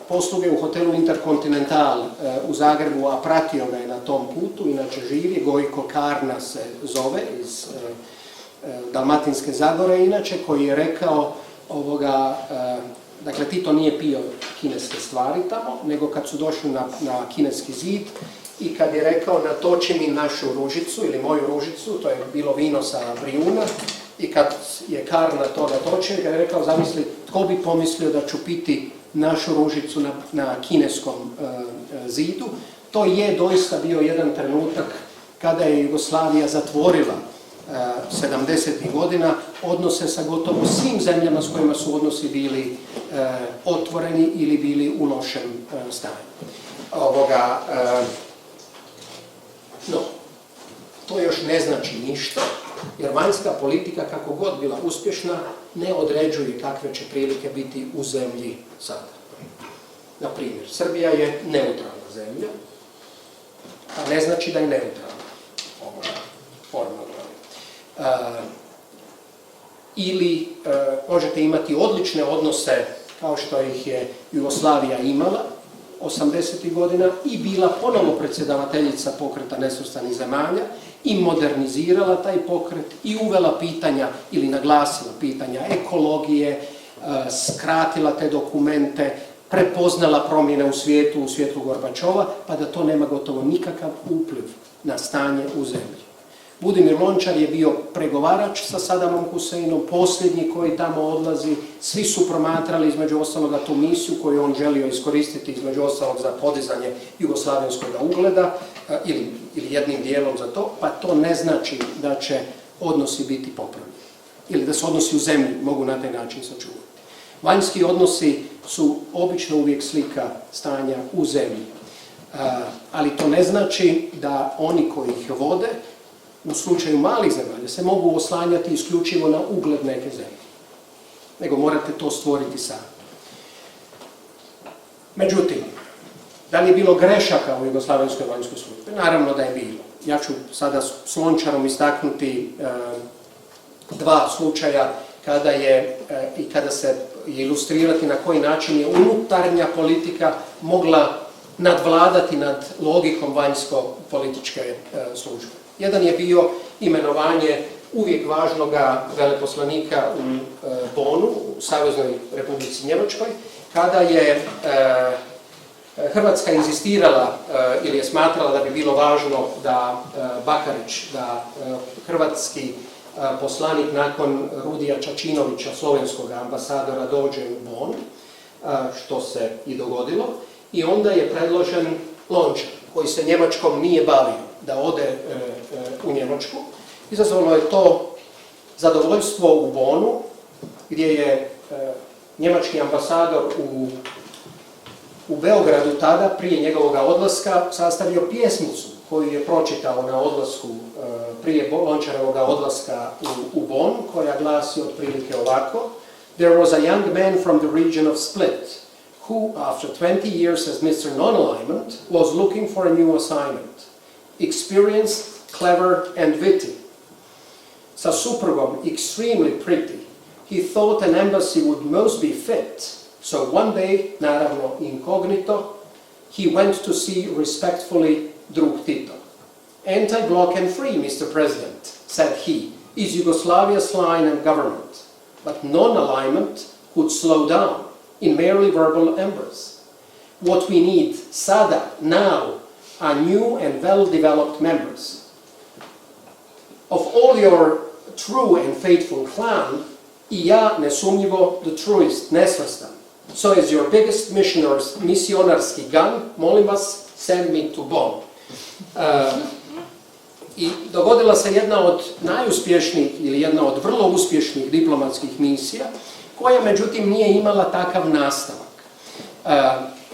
Speaker 2: posluge u hotelu Intercontinental u Zagrebu, a pratio ga je na tom putu, inače živi, Gojko Karna se zove, iz Dalmatinske Zagore, inače, koji je rekao dakle, Tito nije pio kineske stvari tamo, nego kad su došli na kineski zid i kad je rekao natoči mi našu ružicu ili moju ružicu, to je bilo vino sa Brijuna, i kad je Karna to natočio, kad je rekao, zamisli, tko bi pomislio da ću piti našu ružicu na kineskom zidu. To je doista bio jedan trenutak kada je Jugoslavija zatvorila 70. godina odnose sa gotovo svim zemljama s kojima su odnosi bili otvoreni ili bili u lošem stanju. No, to još ne znači ništa, jer vanjska politika, kako god bila uspješna, ne određuje kakve će prilike biti u zemlji sada. Na primjer, Srbija je neutralna zemlja, a ne znači da je neutralna. Formalno. Ili možete imati odlične odnose, kao što ih je Jugoslavija imala 80. godina i bila ponovo predsjedavateljica pokreta nesvrstanih zemalja i modernizirala taj pokret i uvela pitanja ili naglasila pitanja ekologije, skratila te dokumente, prepoznala promjene u svijetu Gorbačova, pa da to nema gotovo nikakav upliv na stanje u zemlji. Budimir Lončar je bio pregovarač sa Sadamom Huseinom, posljednji koji tamo odlazi. Svi su promatrali između ostaloga tu misiju koju on želio iskoristiti između ostalog za podizanje jugoslavenskog ugleda ili jednim dijelom za to, pa to ne znači da će odnosi biti popravljeni ili da se odnosi u zemlji mogu na taj način sačuvati. Vanjski odnosi su obično uvijek slika stanja u zemlji, ali to ne znači da oni koji ih vode u slučaju malih zemalja se mogu oslanjati isključivo na ugled neke zemlje, nego morate to stvoriti sami. Međutim, da li je bilo grešaka u jugoslavenskoj vanjskoj službi? Naravno da je bilo. Ja ću sada s Lončarom istaknuti dva slučaja kada se ilustrirati na koji način je unutarnja politika mogla nadvladati nad logikom vanjsko-političke službe. Jedan je bio imenovanje uvijek važnoga veleposlanika u Bonnu, u Saveznoj Republici Njemačkoj, kada je Hrvatska inzistirala ili je smatrala da bi bilo važno da Bakarić, da hrvatski poslanik nakon Rudija Čačinovića, slovenskog ambasadora, dođe u Bonn, što se i dogodilo, i onda je predložen Lončar, koji se Njemačkom nije bavio, da ode u Njemačku. Izazvalo je to zadovoljstvo u Bonnu, gdje je njemački ambasador u Beogradu tada, prije njegovog odlaska, sastavio pjesmicu koju je pročitao na odlasku, prije Lončarovog odlaska u Bonn, koja glasi otprilike ovako: There was a young man from the region of Split, who, after 20 years as Mr. Non-Alignment, was looking for a new assignment. Experienced, clever and witty. Sa suprugom, extremely pretty, he thought an embassy would most be fit. So one day, naravno incognito, he went to see respectfully drug Tito. Anti-block and free, Mr. President, said he, is Yugoslavia's line and government. But non-alignment could slow down in merely verbal embers. What we need, sada, now, are new and well-developed members. Of all your true and faithful clan, i ja, nesumnjivo, the truest, nesvrstan. So as your biggest misionarski gun, molim vas, send me to Bonn. I dogodila se jedna od najuspješnijih ili jedna od vrlo uspješnih diplomatskih misija, koja međutim nije imala takav nastavak.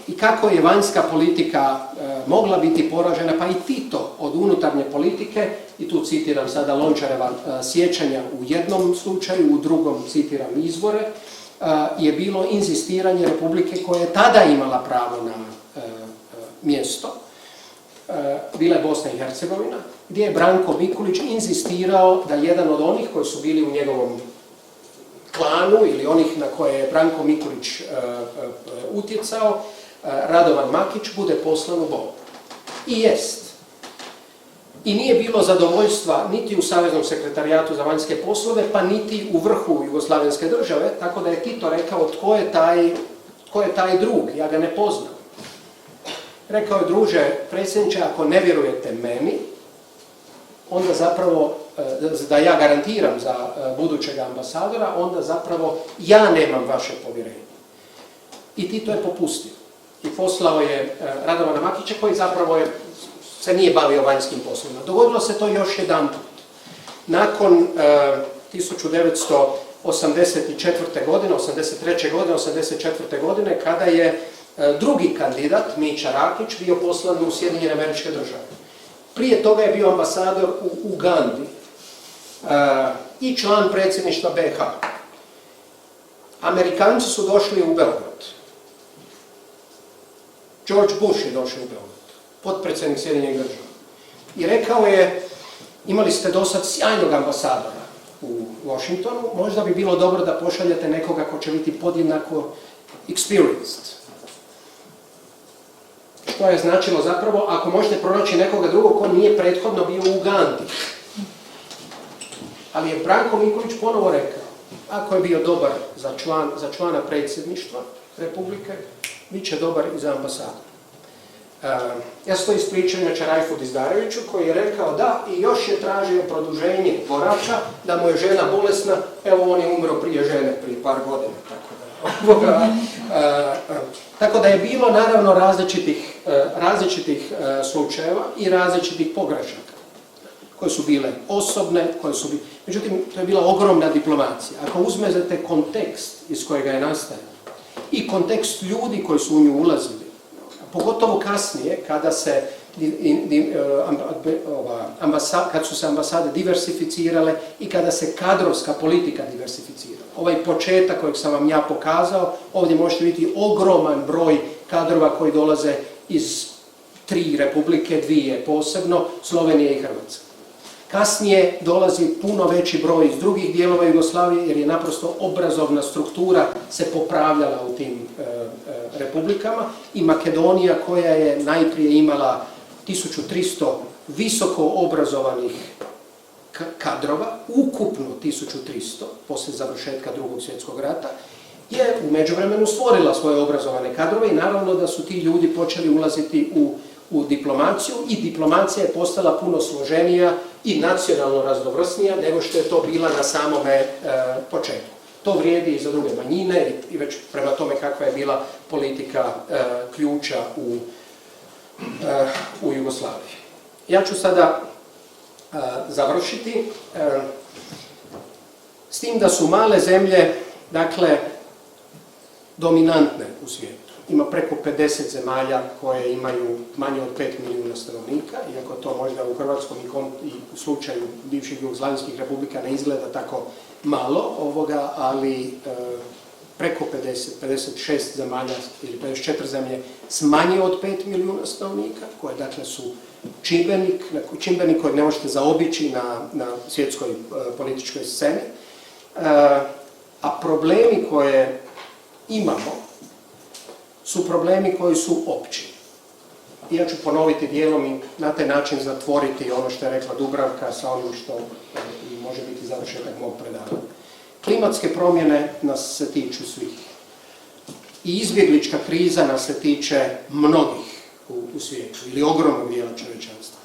Speaker 2: I kako je vanjska politika mogla biti poražena, pa i Tito od unutarnje politike, i tu citiram sada Lončareva sjećanja u jednom slučaju, u drugom citiram izvore, je bilo inzistiranje Republike koja je tada imala pravo na mjesto, bila je Bosna i Hercegovina, gdje je Branko Mikulić inzistirao da jedan od onih koji su bili u njegovom klanu ili onih na koje je Branko Mikulić utjecao, Radovan Makić, bude poslan u Bonn. I jest. I nije bilo zadovoljstva niti u Saveznom sekretarijatu za vanjske poslove, pa niti u vrhu Jugoslavenske države, tako da je Tito rekao: tko je taj drug, ja ga ne poznam. Rekao je: druže predsjedniče, ako ne vjerujete meni, onda zapravo, da ja garantiram za budućeg ambasadora, onda zapravo ja nemam vaše povjerenje. I Tito je popustio. I poslao je Radovana Makića, koji zapravo se nije bavio vanjskim poslovima. Dogodilo se to još jedanput. Nakon 1984. godine, 83. godine, 84. godine, kada je drugi kandidat, Mića Rakić, bio poslan u Sjedinjene Američke Države. Prije toga je bio ambasador u Ugandi i član predsjedništva BiH. Amerikanci su došli u Beograd. George Bush je došao u Beograd, potpredsjednik Sjedinjenih Država. I rekao je: imali ste do sad sjajnog ambasadora u Washingtonu, možda bi bilo dobro da pošaljete nekoga ko će biti podjednako experienced. Što je značilo zapravo, ako možete pronaći nekoga drugog ko nije prethodno bio u Ugandi. Ali je Branko Mikulić ponovo rekao: ako je bio dobar za člana predsjedništva Republike, bit će dobar i za ambasador. Ja se to ispričam na Čarajfu Dizdareviću, koji je rekao da i još je tražio produženje boravka, da mu je žena bolesna, evo on je umro prije žene, prije par godina. Tako da je bilo naravno različitih slučajeva i različitih pogrešaka, koje su bile osobne, međutim to je bila ogromna diplomacija. Ako uzmete kontekst iz kojega je nastajao i kontekst ljudi koji su u nju ulazili, pogotovo kasnije kada kad su se ambasade diversificirale i kada se kadrovska politika diversificirala. Ovaj početak kojeg sam vam ja pokazao, ovdje možete vidjeti ogroman broj kadrova koji dolaze iz 3 republike, 2 posebno, Slovenije i Hrvatske. Kasnije dolazi puno veći broj iz drugih dijelova Jugoslavije jer je naprosto obrazovna struktura se popravljala u tim republikama i Makedonija koja je najprije imala 1300 visoko obrazovanih kadrova, ukupno 1300 poslije završetka Drugog svjetskog rata, je u međuvremenu stvorila svoje obrazovane kadrove i naravno da su ti ljudi počeli ulaziti u diplomaciju i diplomacija je postala puno složenija i nacionalno raznovrsnija nego što je to bila na samome početku. To vrijedi i za druge manjine i već prema tome kakva je bila politika ključa u Jugoslaviji. Ja ću sada završiti s tim da su male zemlje, dakle, dominantne u svijetu. Ima preko 50 zemalja koje imaju manje od 5 milijuna stanovnika, iako to možda u Hrvatskom i u slučaju bivših jugoslavijskih republika ne izgleda tako malo, ali preko 56 zemalja ili 54 zemlje s manje od 5 milijuna stanovnika, koje dakle su čimbenik kojeg ne možete zaobići na svjetskoj političkoj sceni. A problemi koje imamo su problemi koji su opći. I ja ću ponoviti dijelom i na taj način zatvoriti ono što je rekla Dubravka sa onim što može biti završetak mog predavanja. Klimatske promjene nas se tiču svih. I izbjeglička kriza nas se tiče mnogih u svijetu ili ogromnog dijela čovječanstva.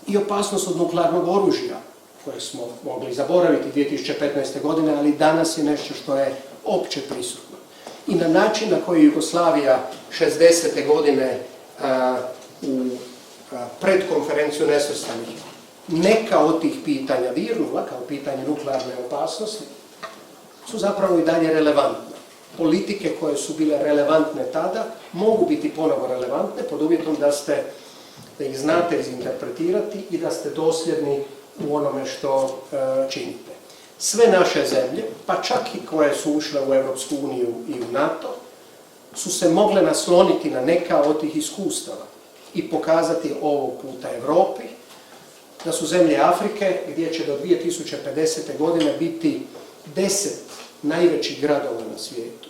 Speaker 2: I opasnost od nuklearnog oružja koje smo mogli zaboraviti 2015. godine, ali danas je nešto što je opće prisutno. I na način na koji Jugoslavija 60. godine u predkonferenciju nesvrstanih neka od tih pitanja dirnula, kao pitanje nuklearne opasnosti, su zapravo i dalje relevantne. Politike koje su bile relevantne tada mogu biti ponovo relevantne pod uvjetom da ih znate izinterpretirati i da ste dosljedni u onome što činite. Sve naše zemlje, pa čak i koje su ušle u Europsku uniju i u NATO, su se mogle nasloniti na neka od tih iskustava i pokazati ovog puta Europi da su zemlje Afrike, gdje će do 2050. godine biti 10 najvećih gradova na svijetu,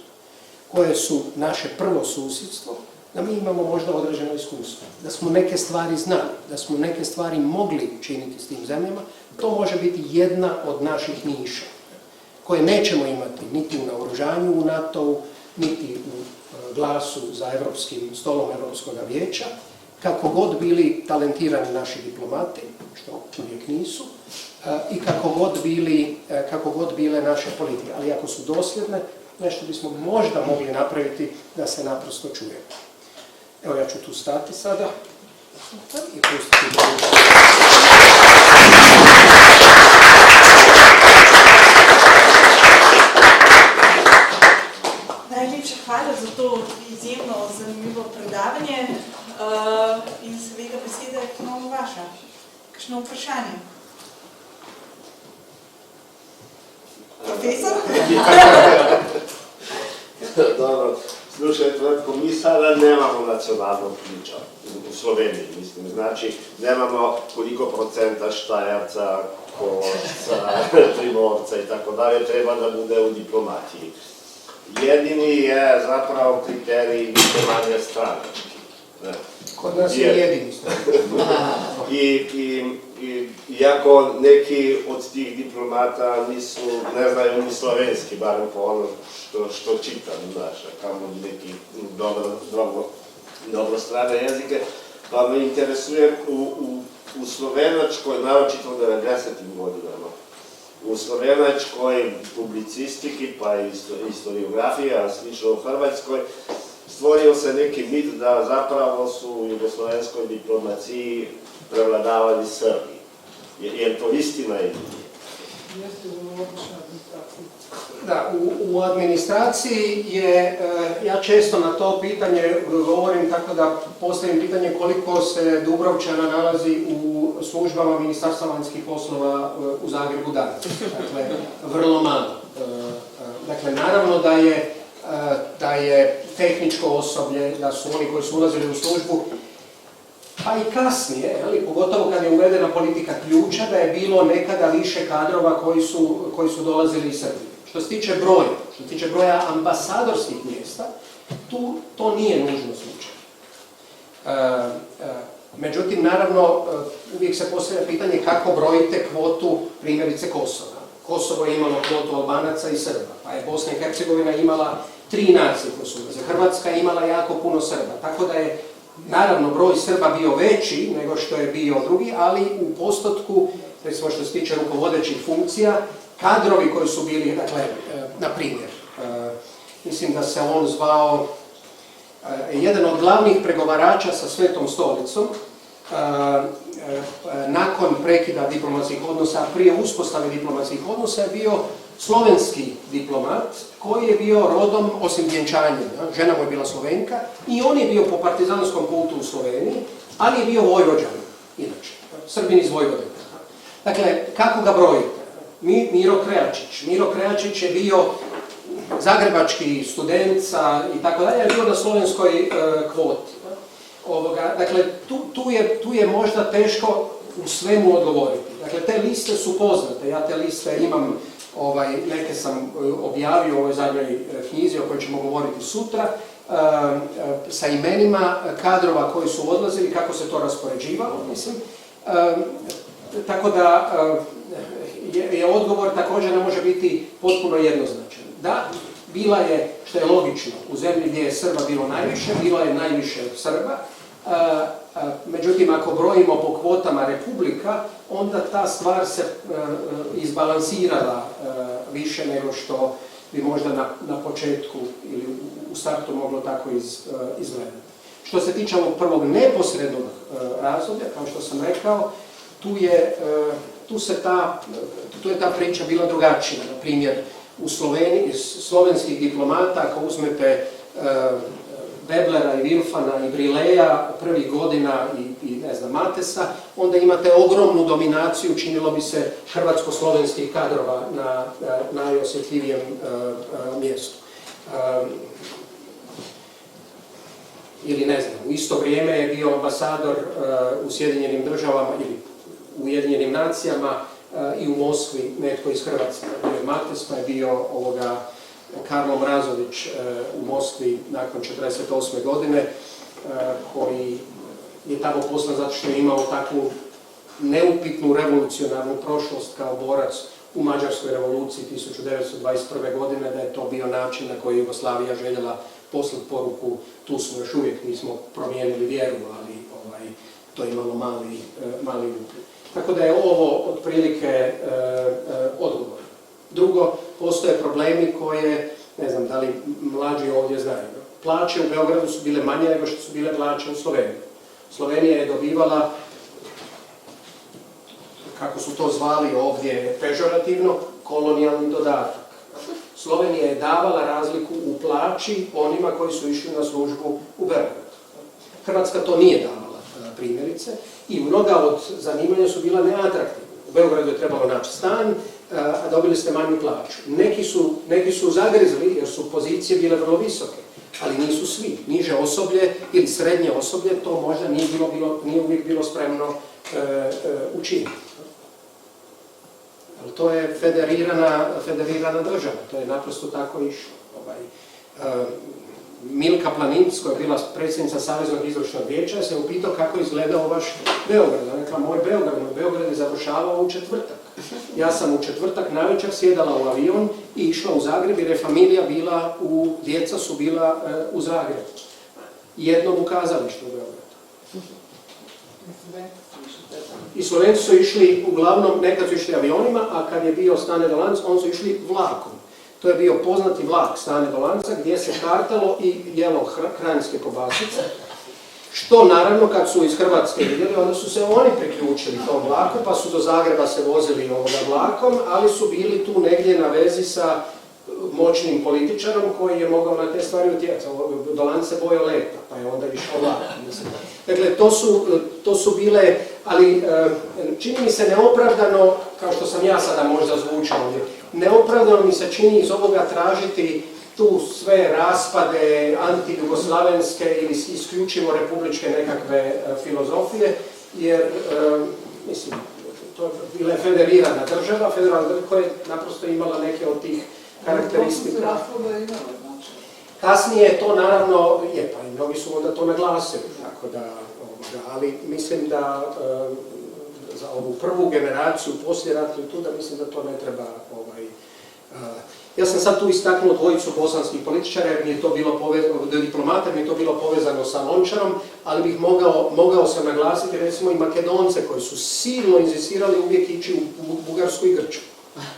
Speaker 2: koje su naše prvo susjedstvo, da mi imamo možda određeno iskustvo, da smo neke stvari znali, da smo neke stvari mogli činiti s tim zemljama. To može biti jedna od naših niša, koje nećemo imati niti u naoružanju u NATO-u, niti u glasu za evropskim stolom Europskog vijeća, kako god bili talentirani naši diplomati, što uvijek nisu, i kako god bile naše politike. Ali ako su dosljedne, nešto bismo možda mogli napraviti da se naprosto čujemo. Evo, ja ću tu stati sada i pustiti da...
Speaker 1: Najlepša hvala za to izjemno zanimivo predavanje in seveda beseda je ponovno vaša. Kakšno vprašanje? Profesor?
Speaker 3: Dobro, slušajte, mi sada nemamo nacionalnog ključa u Sloveniji, mislim, znači nemamo koliko procenta Štajerca, Kosca, Primorca i tako dalje, treba da bude u diplomatiji. Jedini je zapravo kriterij više-manje stranački.
Speaker 2: Kod nas je jedini
Speaker 3: I iako neki od tih diplomata nisu, ne znaju ni slovenski, barem po ono što čitam, znaš, kamo neki dobro strane jezike, pa me interesuje u Slovenačkoj, naročito u 90. godinama, u slovenačkoj publicistiki pa i historiografija, a slično u Hrvatskoj, stvorio se neki mit da zapravo su u jugoslovenskoj diplomaciji prevladavali Srbi. Je to istina ili nije?
Speaker 2: Da, u administraciji je, ja često na to pitanje govorim tako da postavim pitanje koliko se Dubrovčana nalazi u službama Ministarstva vanjskih poslova u Zagrebu danas. Dakle, vrlo malo. Dakle, naravno da je tehničko osoblje, da su oni koji su ulazili u službu pa i kasnije, pogotovo kad je uvedena politika ključa, da je bilo nekada više kadrova koji su dolazili iz Srbije. Što se tiče broja ambasadorskih mjesta, to nije nužno slučaj. Međutim, naravno, uvijek se postavlja pitanje kako brojite kvotu primjerice Kosova. Kosovo je imalo kvotu Albanaca i Srba, pa je Bosna i Hercegovina imala 3 nacije koje su ulaze. Hrvatska je imala jako puno Srba, tako da je naravno broj Srba bio veći nego što je bio drugi, ali u postotku, recimo što se tiče rukovodećih funkcija, kadrovi koji su bili, dakle, na primjer, mislim da se on zvao jedan od glavnih pregovarača sa Svetom stolicom, nakon prekida diplomatskih odnosa, prije uspostave diplomatskih odnosa je bio slovenski diplomat koji je bio rodom, osim vjenčanjem, žena mu je bila Slovenka i on je bio po partizanskom putu u Sloveniji, ali je bio Vojvođan, inače, Srbin iz Vojvodine. Dakle, kako ga brojite? Miro Krejačić je bio zagrebački student i tako dalje, je bio na slovenskoj kvoti. Dakle, tu je možda teško u svemu odgovoriti. Dakle, te liste su poznate, ja te liste imam, neke sam objavio u ovoj zadnjoj knjizi o kojoj ćemo govoriti sutra, sa imenima kadrova koji su odlazili, kako se to raspoređivalo, mislim. Tako da je odgovor također ne može biti potpuno jednoznačan. Da, bila je, što je logično, u zemlji gdje je Srba bilo najviše, bilo je najviše Srba. Međutim, ako brojimo po kvotama republika, onda ta stvar se izbalansirala više nego što bi možda na početku ili u startu moglo tako izgledati. Što se tiče ovog prvog neposrednog razdoblja, kao što sam rekao, tu je ta priča bila drugačija. Na primjer, u Sloveniji, slovenskih diplomata, ako uzmete Beblera i Vilfana i Brileja prvih godina i ne znam, Matesa, onda imate ogromnu dominaciju, činilo bi se, hrvatsko-slovenskih kadrova na najosjetljivijem mjestu. Ili ne znam, u isto vrijeme je bio ambasador u Sjedinjenim državama ili u Ujedinjenim nacijama i u Moskvi netko iz Hrvatske. Mates pa je bio Karlo Mrazović u Moskvi nakon 1948. godine, koji je tamo poslan zato što je imao takvu neupitnu revolucionarnu prošlost kao borac u Mađarskoj revoluciji 1921. godine, da je to bio način na koji je Jugoslavija željela poslati poruku, tu smo još uvijek, nismo promijenili vjeru, ali to je imalo mali upit. Tako da je ovo otprilike odgovor. Drugo, postoje problemi koje, ne znam da li mlađi ovdje znaju. Plaće u Beogradu su bile manje nego što su bile plaće u Sloveniji. Slovenija je dobivala, kako su to zvali ovdje pežorativno, kolonijalni dodatak. Slovenija je davala razliku u plaći onima koji su išli na službu u Beogradu. Hrvatska to nije davala, primjerice, i mnoga od zanimanja su bila neatraktivna. U Beogradu je trebalo naći stan, a dobili ste manju plaću. Neki su zagrizli jer su pozicije bile vrlo visoke, ali nisu svi. Niže osoblje ili srednje osoblje to možda nije uvijek bilo spremno učiniti. Ali to je federirana država, to je naprosto tako išlo. Milka Planinc, koja je bila predsjednica Saveznog izvršnog vijeća, se upitao kako izgledao vaš Beograd. Ona rekla, moj Beograd je završavao u četvrtak. Ja sam u četvrtak navečer sjedala u avion i išla u Zagreb jer je familija bila, djeca su bila u Zagrebu. Jednom u kazalištu u Beogradu. I Slovenci su išli, uglavnom, nekad su išli avionima, a kad je bio Stane do Lanca, oni su išli vlakom. To je bio poznati vlak Stane do Lanca gdje se kartalo i jelo kranjske kobasice. Što naravno kad su iz Hrvatske vidjeli, onda su se oni priključili tom vlaku, pa su do Zagreba se vozili vlakom, ali su bili tu negdje na vezi sa moćnim političarom koji je mogao na te stvari utjecati. Do Lanca se bojao leta, pa je onda išao vlakom. Dakle, to su bile, ali čini mi se neopravdano, kao što sam ja sada možda zvučao ovdje, neopravdano mi se čini iz ovoga tražiti tu sve raspade anti-jugoslavenske ili isključivo republičke nekakve filozofije, jer, mislim, to je bila federirana država, federalna država koja je naprosto imala neke od tih karakteristika. Kasnije to naravno je, pa i mnogi su onda to naglasili, tako da, ali mislim da za ovu prvu generaciju poslije rata tu, da mislim da to ne treba ja sam sad tu istaknuo dvojicu bosanskih političara jer mi je to bilo povezano, diplomata mi je to bilo povezano sa Lončarom, ali bih mogao sam naglasiti recimo i Makedonce koji su silno inzistirali uvijek ići u Bugarsku i Grčku.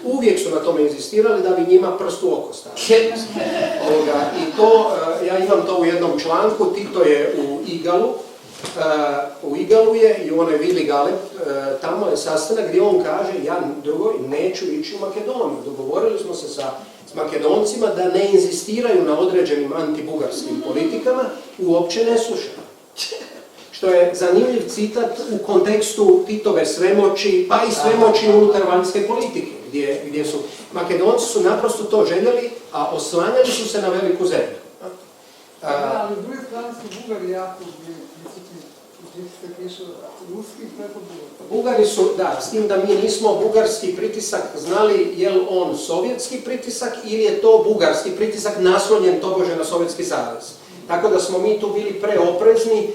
Speaker 2: Uvijek su na tome inzistirali da bi njima prst u oko stavili. I to, ja imam to u jednom članku, Tito je u Igalu je i onaj Vili Galeb, tamo je sastanak gdje on kaže ja drugo neću ići u Makedoniju. Dogovorili smo se s Makedoncima da ne inzistiraju na određenim antibugarskim politikama, uopće ne slušaju. Što je zanimljiv citat u kontekstu Titove svemoći, pa i svemoći unutar vanjske politike, gdje su Makedonci su naprosto to željeli, a oslanjali su se na veliku zemlju.
Speaker 4: Ali s druge strane su Bugari jako
Speaker 2: Bugari su, da, s tim da mi nismo bugarski pritisak znali je li on sovjetski pritisak ili je to bugarski pritisak naslonjen tobože na Sovjetski savez. Tako da smo mi tu bili preoprezni,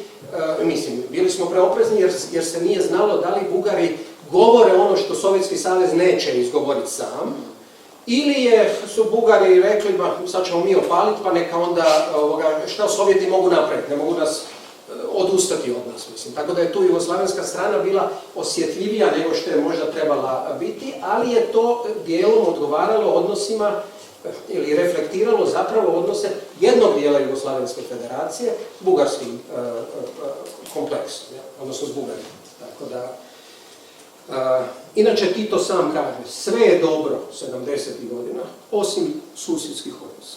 Speaker 2: bili smo preoprezni jer se nije znalo da li Bugari govore ono što Sovjetski savez neće izgovoriti sam, ili su Bugari rekli, sad ćemo mi opaliti, pa neka onda šta Sovjeti mogu napraviti, ne mogu nas odustati od nas, mislim. Tako da je tu jugoslavenska strana bila osjetljivija nego što je možda trebala biti, ali je to dijelom odgovaralo odnosima ili reflektiralo zapravo odnose jednog dijela Jugoslavenske federacije s bugarskim kompleksom, odnosno s Bugarima. Tako da, inače Tito sam kaže, sve je dobro 70. godina, osim susjedskih odnosa.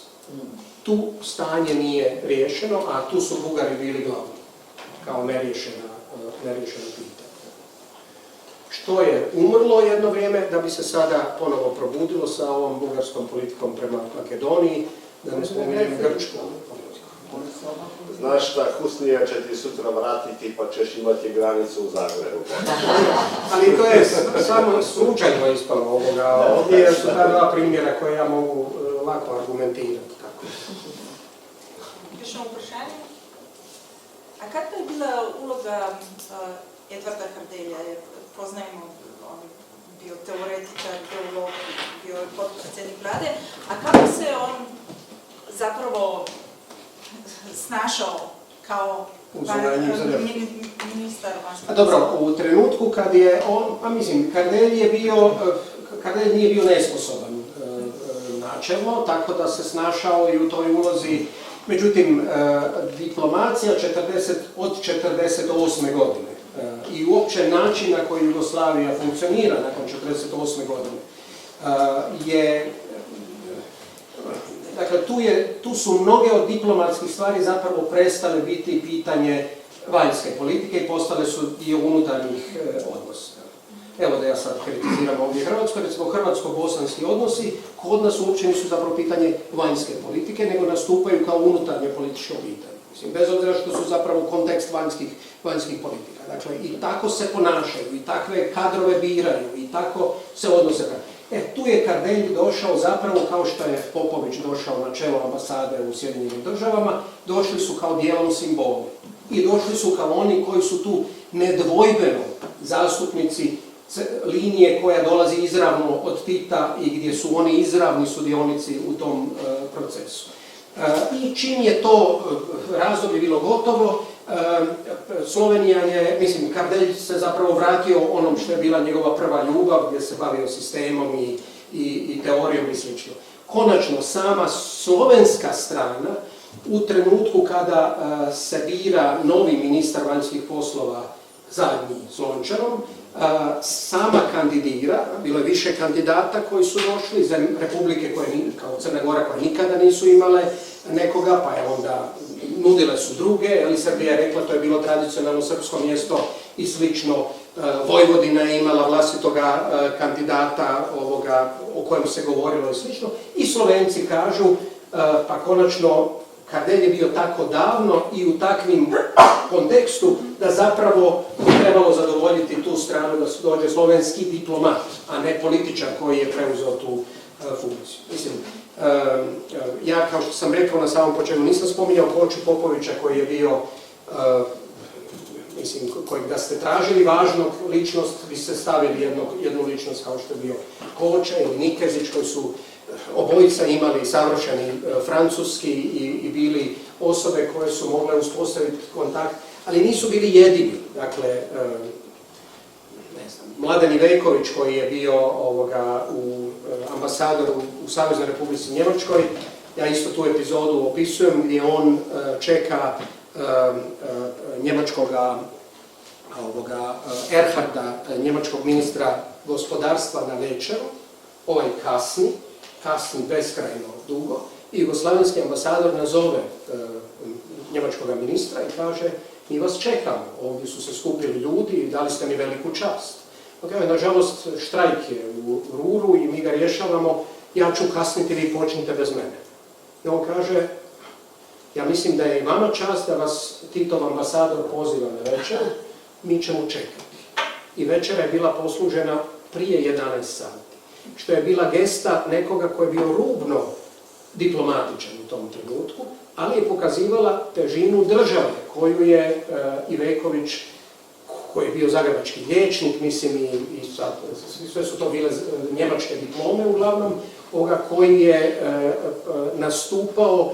Speaker 2: Tu stanje nije riješeno, a tu su Bugari bili glavni, kao neriješeno pitanje. Što je umrlo jedno vrijeme, da bi se sada ponovo probudilo sa ovom bugarskom politikom prema Makedoniji, da ne spominjem Grčku.
Speaker 3: Znaš šta, Husnija će ti sutra vratiti pa ćeš imati granicu u Zagrebu.
Speaker 2: Ali to je samo slučajno ispalo ovoga. Ovdje su ta dva primjera koje ja mogu lako argumentirati.
Speaker 1: Još jedno vprašanje. A kakva je bila uloga Edvarda Kardelja? Poznajemo, on bio teoretičar, geolog, bio je potpredsjednik vlade. A kako se on zapravo snašao kao ministar vanjskih?
Speaker 2: Dobro, u trenutku kad je on, Kardelj nije bio nesposoban načelno, tako da se snašao i u toj ulozi. Međutim, diplomacija od 1948. godine i uopće način na koji Jugoslavija funkcionira nakon 1948. godine je, dakle, tu su mnoge od diplomatskih stvari zapravo prestale biti pitanje vanjske politike i postale su dio unutarnjih odnosa. Evo da ja sad kritiziram ovdje Hrvatskoj, recimo hrvatsko-bosanski odnosi kod nas uopće nisu zapravo pitanje vanjske politike, nego nastupaju kao unutarnje političko pitanje. Mislim, bez obzira što su zapravo kontekst vanjskih politika. Dakle, i tako se ponašaju, i takve kadrove biraju, i tako se odnose. Tu je Kardelj došao zapravo kao što je Popović došao na čelo ambasade u Sjedinjenim državama, došli su kao dijelom simboli. I došli su kao oni koji su tu nedvojbeno zastupnici linije koja dolazi izravno od Tita i gdje su oni izravni sudionici u tom procesu. I čim je to razdoblje bilo gotovo, Slovenija je, Kardelj se zapravo vratio onom što je bila njegova prva ljubav, gdje se bavio sistemom i teorijom i sl. Konačno, sama slovenska strana, u trenutku kada se bira novi ministar vanjskih poslova, zadnji s Lončarom, sama kandidira, bilo je više kandidata koji su došli iz republike koje, kao Crna Gora, koje nikada nisu imale nekoga, pa je onda nudile su druge, ali Srbija je rekla to je bilo tradicionalno srpsko mjesto i slično. Vojvodina je imala vlastitoga kandidata o kojem se govorilo i slično. I Slovenci kažu pa konačno Kardelj je bio tako davno i u takvim kontekstu da zapravo bi trebalo zadovoljiti tu stranu da dođe slovenski diplomat, a ne političar koji je preuzeo tu funkciju. Mislim, ja kao što sam rekao na samom početku nisam spominjao Koču Popovića koji je bio, mislim, kojeg da ste tražili važnog ličnost, bi ste stavili jednu ličnost kao što je bio Koča ili Nikezić, koji su obojica imali savršeni francuski i bili osobe koje su mogle uspostaviti kontakt, ali nisu bili jedini. Dakle, ne znam, Mladen Iveković koji je bio ambasador u Saveznoj Republici Njemačkoj, ja isto tu epizodu opisujem gdje on čeka njemačkoga Erharda, njemačkog ministra gospodarstva na večeru, ovaj kasni beskrajno dugo, i jugoslavenski ambasador nazove njemačkog ministra i kaže: mi vas čekamo, ovdje su se skupili ljudi i dali ste mi veliku čast. Okay, nažalost, štrajk je u Ruru i mi ga rješavamo, ja ću kasniti, vi počnite bez mene. I on kaže: ja mislim da je i vama čast da vas Titov ambasador poziva na večer, mi ćemo čekati. I večera je bila poslužena prije 11 sati, što je bila gesta nekoga koji je bio rubno diplomatičan u tom trenutku, ali je pokazivala težinu države koju je Iveković, koji je bio zagrebački liječnik, mislim, i sve su to bile njemačke diplome uglavnom, koji je nastupao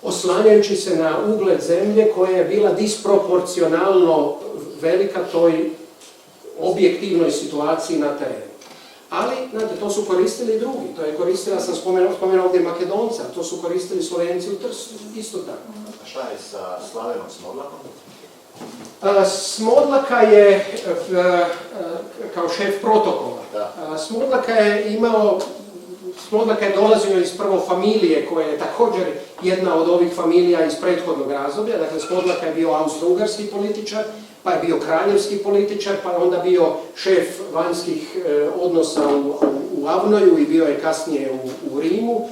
Speaker 2: oslanjajući se na ugled zemlje koja je bila disproporcionalno velika toj objektivnoj situaciji na terenu. Ali, znate, to su koristili i drugi. To je koristila, sam spomenuo ovdje Makedonca, to su koristili Slovenci u Trstu, isto tako.
Speaker 5: A šta je sa Slavenom Smodlakom?
Speaker 2: Smodlaka je kao šef protokola. Smodlaka je dolazio iz prvo familije koja je također jedna od ovih familija iz prethodnog razdoblja. Dakle, Smodlaka je bio austro-ugarski političar, pa je bio kraljevski političar, pa je onda bio šef vanjskih odnosa u Avnoju i bio je kasnije u Rimu.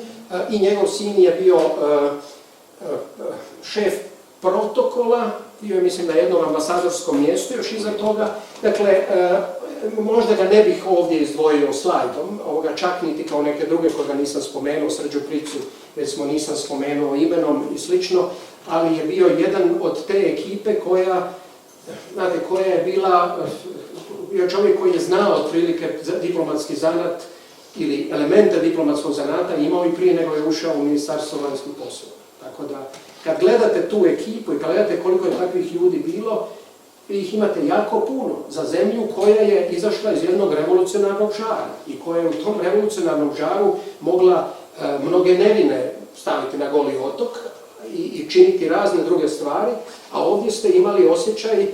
Speaker 2: I njegov sin je bio šef protokola, bio je, mislim, na jednom ambasadorskom mjestu još iza toga. Dakle, možda ga ne bih ovdje izdvojio slajdom, čak niti kao neke druge koga nisam spomenuo, Srđu Pricu, recimo nisam spomenuo imenom i slično, ali je bio jedan od te ekipe koja je bila, bio čovjek koji je znao otprilike diplomatski zanat ili elemente diplomatskog zanata imao i prije nego je ušao u Ministarstvo vanjskih poslova. Tako da, kad gledate tu ekipu i kad gledate koliko je takvih ljudi bilo, vi ih imate jako puno za zemlju koja je izašla iz jednog revolucionarnog žara i koja je u tom revolucionarnom žaru mogla mnoge nevine staviti na Goli otok i činiti razne druge stvari, a ovdje ste imali osjećaj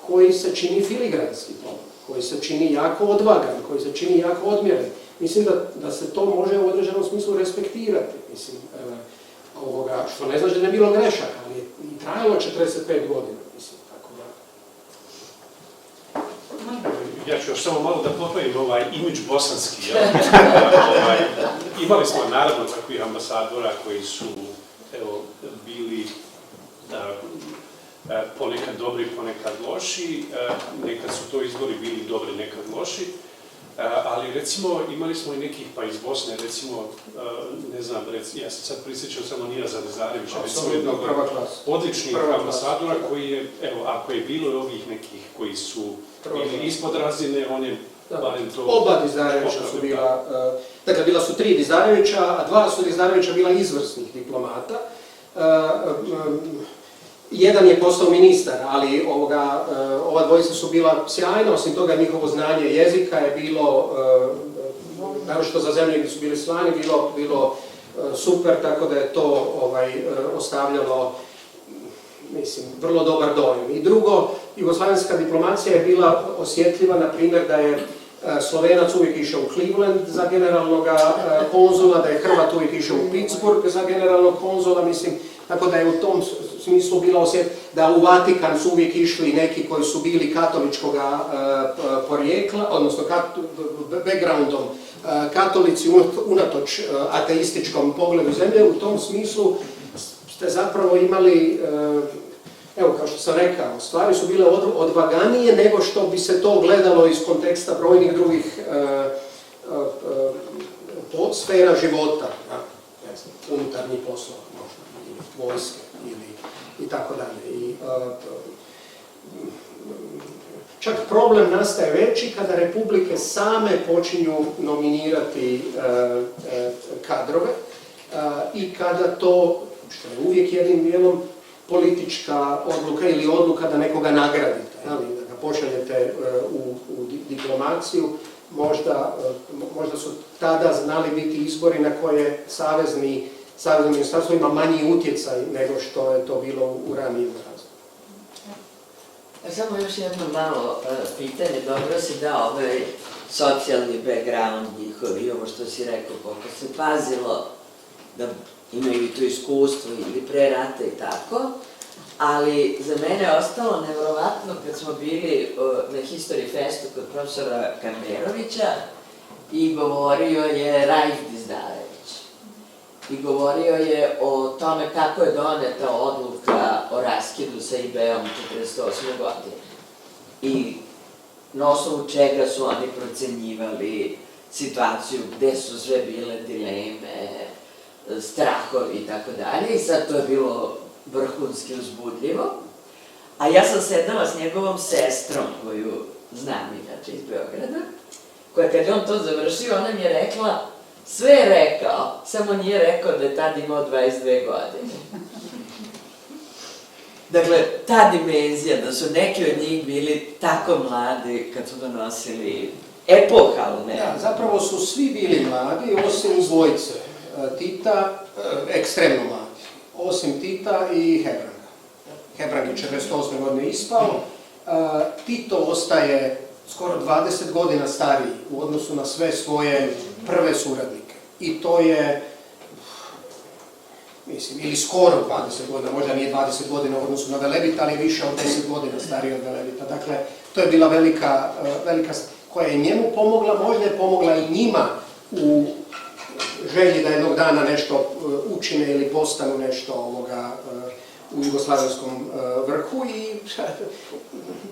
Speaker 2: koji se čini filigranski, koji se čini jako odvagan, koji se čini jako odmjeren. Mislim da se to može u određenom smislu respektirati, mislim, što ne znači da ne bilo grešaka, ali je i trajalo 45 godina, mislim, tako da.
Speaker 6: Ja ću još samo malo da popravim ovaj imidž bosanski. Imali smo naravno takvih ambasadora koji su bili ponekad dobri, ponekad loši, nekad su to izbori bili dobri, nekad loši, ali recimo imali smo i nekih, pa iz Bosne, recimo, ne znam, ja se sad prisjećam samo Niraza Nezarevića, recimo jednog odličnih ambasadora koji je, evo, ako je bilo ovih nekih koji su bili ispod razine, on je barem to...
Speaker 2: Oba Dizarevića su bila, dakle, bila su 3 Dizarevića, a 2 su Dizarevića bila izvrsnih diplomata. Jedan je postao ministar, ali ova dvojica su bila sjajna, osim toga njihovo znanje jezika je bilo, naročito za zemlje gdje su bili slani, bilo super, tako da je to ostavljalo, mislim, vrlo dobar dojam. I drugo, jugoslavenska diplomacija je bila osjetljiva, na primjer, da je Slovenac uvijek išao u Cleveland za generalnog konzula, da je Hrvat uvijek išao u Pittsburgh za generalnog konzula, mislim, tako da je u tom smislu bila da u Vatikan su uvijek išli neki koji su bili katoličkog porijekla, odnosno backgroundom katolici unatoč ateističkom pogledu zemlje. U tom smislu ste zapravo imali, evo kao što sam rekao, stvari su bile odvaganije nego što bi se to gledalo iz konteksta brojnih drugih sfera života, unutarnjih poslova, možda, ili vojske, i tako dalje. Čak problem nastaje veći kada republike same počinju nominirati kadrove i kada to, što je uvijek jednim dijelom, politička odluka ili odluka da nekoga nagradite, da ga pošaljete u diplomaciju. Možda su tada znali biti izbori na koje savezni ministarstvo ima manji utjecaj nego što je to bilo u ranijim razdoblju.
Speaker 7: Samo još jedno malo pitanje. Dobro si dao ovaj socijalni background njihov i ovo što si rekao, koliko se pazilo da imaju to iskustvo ili pre rata i tako, ali za mene je ostalo nevjerovatno kad smo bili na History Festu kod profesora Kamberovića i govorio je Rajf Dizdarević. I govorio je o tome kako je doneta odluka o raskidu sa IB-om 1948. godine. I na osnovu čega su oni procenjivali situaciju, gde su sve bile dileme, strahovi i tako dalje. I sad to je bilo vrhunski uzbudljivo. A ja sam sedala s njegovom sestrom, koju znam inače iz Beograda, koja kad je on to završio, ona mi je rekla, sve je rekao, samo nije rekao da je tad imao 22 godine. Dakle, ta dimenzija, da su neki od njih bili tako mladi kad su donosili epohalne.
Speaker 2: Da, zapravo su svi bili mladi, osim dvojice. Tita, ekstremno mladi. Osim Tita i Hebranga. Hebrang je 48. godine ispao. Tito ostaje skoro 20 godina stariji u odnosu na sve svoje prve suradnike. I to je, mislim, ili skoro 20 godina, možda nije 20 godina u odnosu na Velebita, ali više od 10 godina stariji od Velebita. Dakle, to je bila velika koja je njemu pomogla, možda je pomogla i njima u želji da jednog dana nešto učine ili postanu nešto u jugoslavenskom vrhu i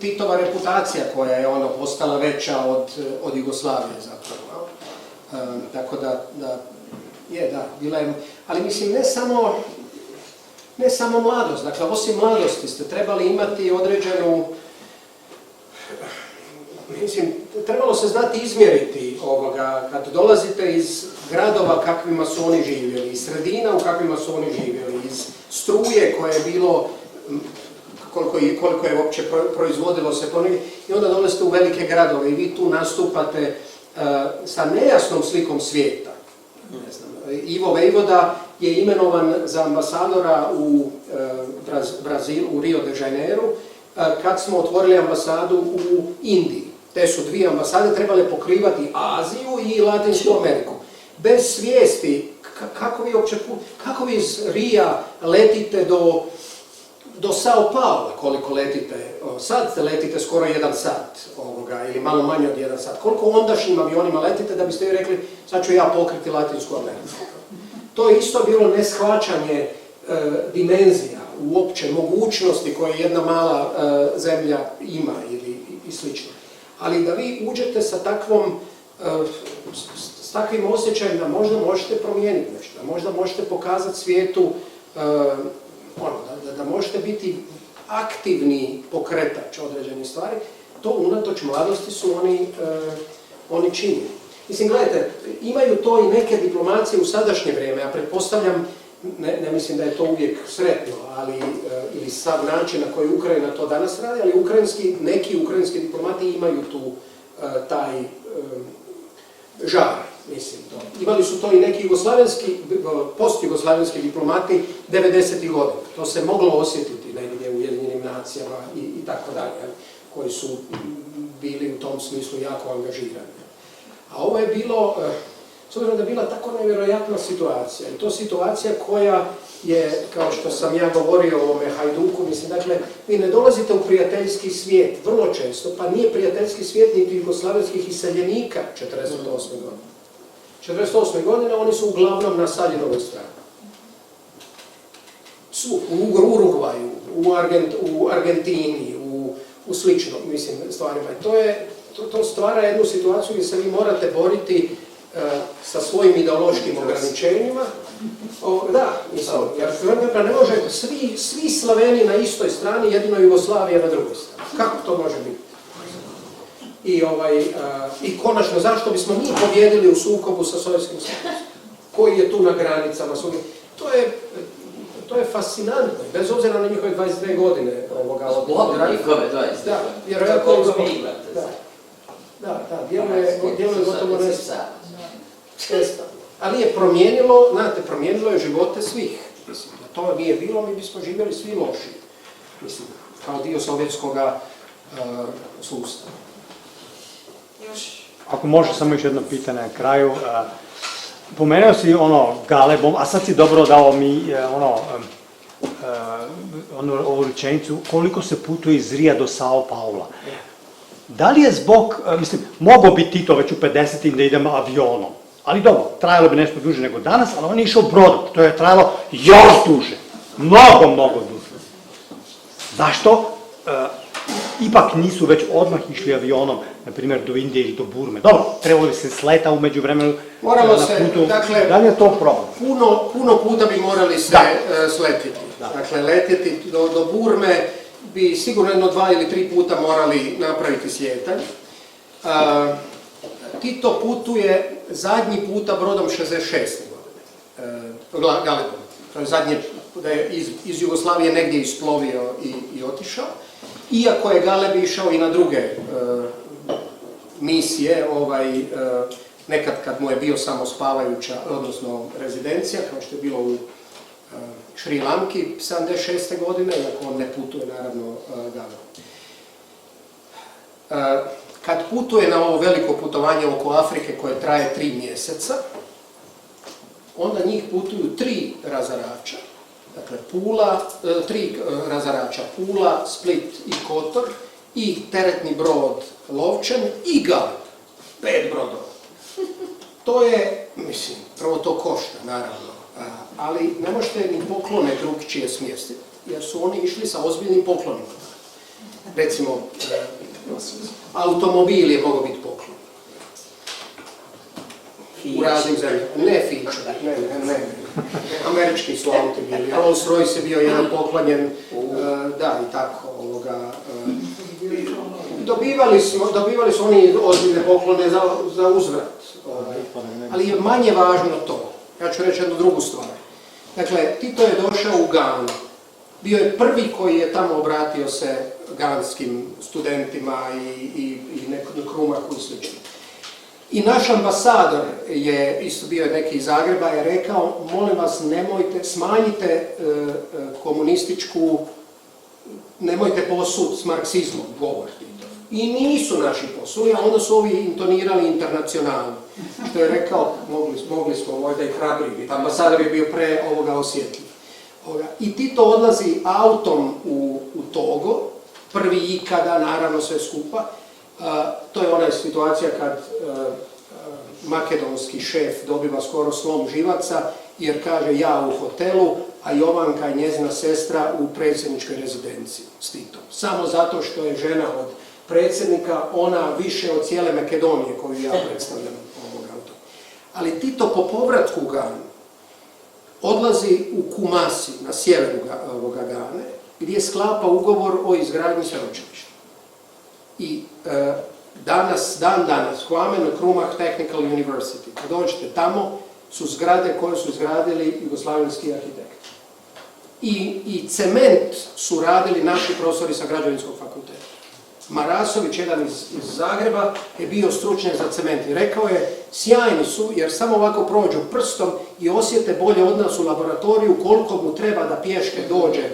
Speaker 2: Titova reputacija koja je postala veća od Jugoslavije zapravo. Tako da, bila je, ali mislim ne samo mladost, dakle osim mladosti ste trebali imati određenu, mislim, trebalo se znati izmjeriti kad dolazite iz gradova kakvima su oni živjeli, iz sredina u kakvima su oni živjeli, iz struje koje je bilo, koliko je uopće proizvodilo se ponegdje, i onda dolazite u velike gradove i vi tu nastupate sa nejasnom slikom svijeta. Ivo Vejvoda je imenovan za ambasadora u Brazilu, u Rio de Janeiro, kad smo otvorili ambasadu u Indiji. Te su dvije ambasade trebale pokrivati Aziju i Latinsku Ameriku. Bez svijesti, kako vi iz Rija letite do Sao Paula, koliko letite, sad letite skoro 1 sat, ili malo manje od 1 sat. Koliko ondašnjim avionima letite da biste vi rekli, sad ću ja pokriti Latinsku Ameriku. To je isto bilo neshvaćanje dimenzija, uopće mogućnosti koje jedna mala zemlja ima i slično. Ali da vi uđete sa takvim osjećajem da možda možete promijeniti nešto, da možda možete pokazati svijetu, da možete biti aktivni pokretač određenih stvari, to unatoč mladosti su oni činili. Mislim, gledajte, imaju to i neke diplomacije u sadašnje vrijeme, a pretpostavljam, ne mislim da je to uvijek sretno, ili sav način na koji Ukrajina to danas radi, ali neki ukrajinski diplomati imaju tu taj žar, mislim to. Imali su to i neki post-jugoslavenski diplomati 90. godina. To se moglo osjetiti negdje u Ujedinjenim nacijama i tako dalje, koji su bili u tom smislu jako angažirani. A ovo je bilo s obzirom da je bila tako nevjerojatna situacija. I to situacija koja je, kao što sam ja govorio o ovome Hajduku, mislim, dakle, vi ne dolazite u prijateljski svijet, vrlo često, pa nije prijateljski svijet niti jugoslavenskih iseljenika 48. godine. 48. godine oni su uglavnom na Staljinovoj strani. U Urugvaju, u Argentini, u slično, mislim, stvarima. I to stvara jednu situaciju gdje se vi morate boriti sa svojim ideološkim ograničenjima. Da, mislim, jer ne može svi Slaveni na istoj strani, jedino Jugoslavija na drugoj strani. Kako to može biti? I konačno, zašto bismo mi pobjedili u sukobu sa Sovjetskim savezom? Koji je tu na granicama? To je fascinantno, bez obzira na njihove 22 godine od
Speaker 7: njihove 22.
Speaker 2: Da, vjerojatno djeluje gotovo nestano. Ali je promijenilo, znate, promijenilo je živote svih. Mislim, da to nije bilo, mi bismo živjeli svi loši. Mislim, kao dio sovjetskog sustava.
Speaker 8: Ako može, samo još jedno pitanje na kraju. Pomenuo si Galebom, a sad si dobro dao mi ovu rečenicu, koliko se putuje iz Rija do Sao Paula. Da li je zbog, mislim, mogao bi Tito već u 50-im da idemo avionom, ali dobro, trajalo bi nešto duže nego danas, ali on je išao brodom, to je trajalo još duže, mnogo duže. Zašto? Ipak nisu već odmah išli avionom, na primjer do Indije ili do Burme. Dobro, trebalo bi se sleta u međuvremenu na putu.
Speaker 2: Dakle,
Speaker 8: da li je to problem?
Speaker 2: Puno puta bi morali se sletiti. Dakle, letjeti do Burme bi sigurno 1, 2 ili 3 puta morali napraviti slijetanje. Tito putuje zadnji puta brodom 66. godine. Galebom. To je zadnje, da je iz Jugoslavije negdje isplovio i otišao. Iako je Galeb išao i na druge misije, nekad kad mu je bio samo spavajuća, odnosno rezidencija, kao što je bilo u Šri Lanki 76. godine, iako on ne putuje naravno Galebom. Kad putuje na ovo veliko putovanje oko Afrike koje traje 3 mjeseca, onda njih putuju 3 razarača. Dakle, 3 razarača, Pula, Split i Kotor, i teretni brod Lovćen i Galeb. 5 brodova. To je, mislim, prvo to košta, naravno, ali ne možete ni poklone drugčije smjestiti, jer su oni išli sa ozbiljnim poklonima. Recimo, automobil je mogao biti poklon. U raznim zemljama. Ne Fiat, ne. Američki su auti bili. Rolls Royce je bio jedan poklonjen, da, i tako. Dobivali su oni ozbiljne poklone za uzvrat. Ali je manje važno to. Ja ću reći jednu drugu stvar. Dakle, Tito je došao u Ganu. Bio je prvi koji je tamo obratio se ganskim studentima i Krumaku i sl. I naš ambasador je, isto bio neki iz Zagreba, je rekao, molim vas, nemojte, smanjite komunističku, nemojte posud s marksizmom, govor Tito. I nisu naši posuli, a onda su ovi intonirali internacionalno. Što je rekao, mogli smo možda i hrabri biti. Ambasador je bio pre ovoga osjetljiv. I Tito odlazi autom u Togo, prvi ikada, naravno sve skupa. To je ona situacija kad makedonski šef dobiva skoro slom živaca jer kaže ja u hotelu, a Jovanka je njezina sestra u predsjedničkoj rezidenciji s Titom. Samo zato što je žena od predsjednika, ona više od cijele Makedonije koju ja predstavljam ovog auta. Ali Tito po povratku u Ganu odlazi u Kumasi na sjeveru Gane gdje sklapa ugovor o izgradnji sveučilišta. I dan danas, Kwame Nkrumah Technical University, kad dođete tamo, su zgrade koje su izgradili jugoslavenski arhitekti. I cement su radili naši profesori sa građevinskog fakulteta. Marasović, jedan iz Zagreba, je bio stručnjak za cement i rekao je, sjajni su jer samo ovako prođu prstom i osjete bolje od nas u laboratoriju koliko mu treba da pješke dođe,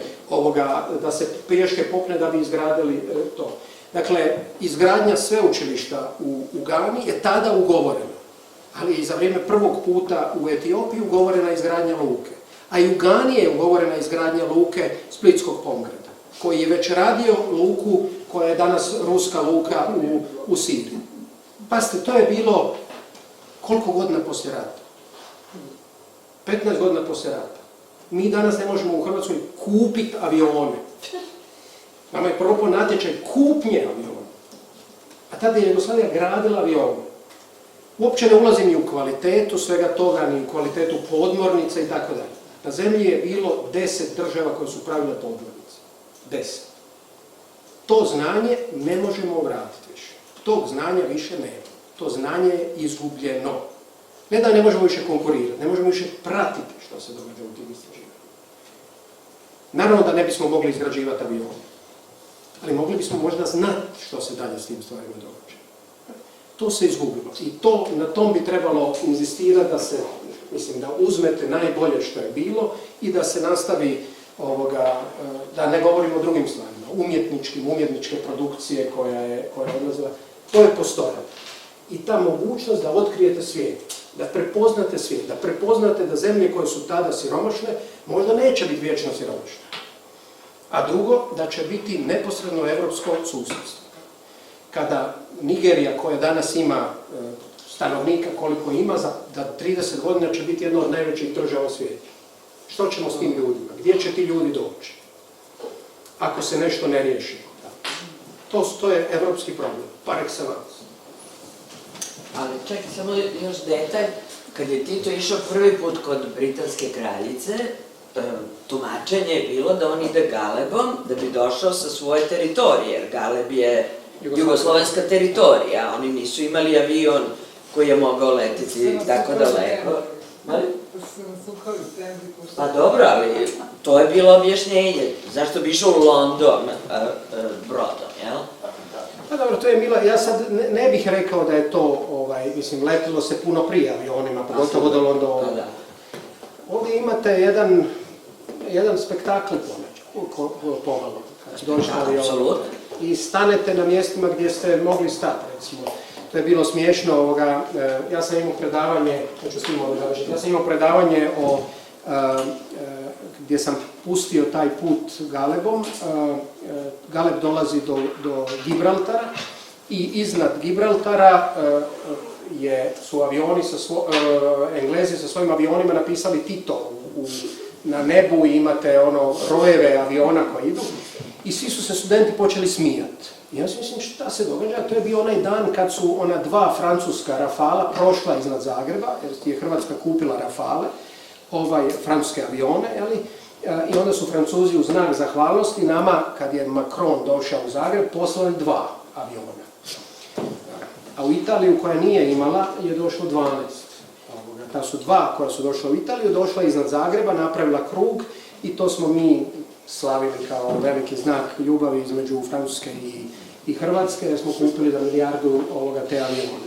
Speaker 2: da se pješke popne da bi izgradili to. Dakle, izgradnja sveučilišta u Gani je tada ugovorena. ali i za vrijeme prvog puta u Etiopiji ugovorena izgradnja luke. A i u Gani je ugovorena izgradnja luke Splitskog Pomgrada, koji je već radio luku koja je danas ruska luka u Siriji. Pazite, to je bilo koliko godina poslije rata? 15 godina poslije rata. Mi danas ne možemo u Hrvatskoj kupiti avione. Nama je prvo natječaj kupnje aviona. A tada je Jugoslavija gradila avione. Uopće ne ulazim ni u kvalitetu svega toga, ni u kvalitetu podmornica i tako dalje. Na zemlji je bilo 10 država koje su pravile podmornice. 10. To znanje ne možemo vratiti više. Tog znanja više nema. To znanje je izgubljeno. Ne da ne možemo više konkurirati, ne možemo više pratiti što se događa u tim istraživanjima. Naravno da ne bismo mogli izgrađivati avione, ali mogli bismo možda znati što se dalje s tim stvarima događa. To se izgubilo i na tom bi trebalo inzistirati da se, mislim, da uzmete najbolje što je bilo i da se nastavi, da ne govorimo o drugim stvarima, umjetničke produkcije koja je odlazila. To je postojalo. I ta mogućnost da otkrijete svijet, da prepoznate svijet, da prepoznate da zemlje koje su tada siromašne možda neće biti vječno siromašne. A drugo, da će biti neposredno evropsko susjedstvo. Kada Nigerija, koja danas ima stanovnika koliko ima, za 30 godina će biti jedna od najvećih država u svijetu. Što ćemo s tim ljudima? Gdje će ti ljudi doći? Ako se nešto ne riješi. To je evropski problem, par excellence.
Speaker 7: Ali čekaj, samo još detalj. Kad je Tito išao prvi put kod britanske kraljice, tumačenje je bilo da on ide Galebom da bi došao sa svoje teritorije, jer Galeb je jugoslovenska teritorija, oni nisu imali avion koji je mogao letiti tako daleko. Pa dobro, ali to je bilo objašnjenje. Zašto bi išao u London brodom, jel?
Speaker 2: Pa dobro, to je bilo, ja sad ne bih rekao da je to, mislim, letilo se puno prije avionima, pogotovo do Londona. Ovdje imate jedan spektakl pomalo, kad dođete avionom. I stanete na mjestima gdje ste mogli stati, recimo. To je bilo smiješno, ja sam imao predavanje gdje sam pustio taj put Galebom. Galeb dolazi do Gibraltara i iznad Gibraltara su avioni, Englezi sa svojim avionima napisali Tito. Na nebu imate rojeve aviona koji idu i svi su se studenti počeli smijati. Ja si mislim šta se događa, to je bio onaj dan kad su ona dva francuska Rafala prošla iznad Zagreba, jer je Hrvatska kupila Rafale, francuske avione, i onda su Francuzi u znak zahvalnosti nama, kad je Macron došao u Zagreb, poslali 2 aviona. A u Italiju, koja nije imala, je došlo 12. Ta su 2 koja su došla u Italiju, došla iznad Zagreba, napravila krug i to smo mi slavili kao veliki znak ljubavi između Francuske i Hrvatske, jer smo kupili za milijardu te avione.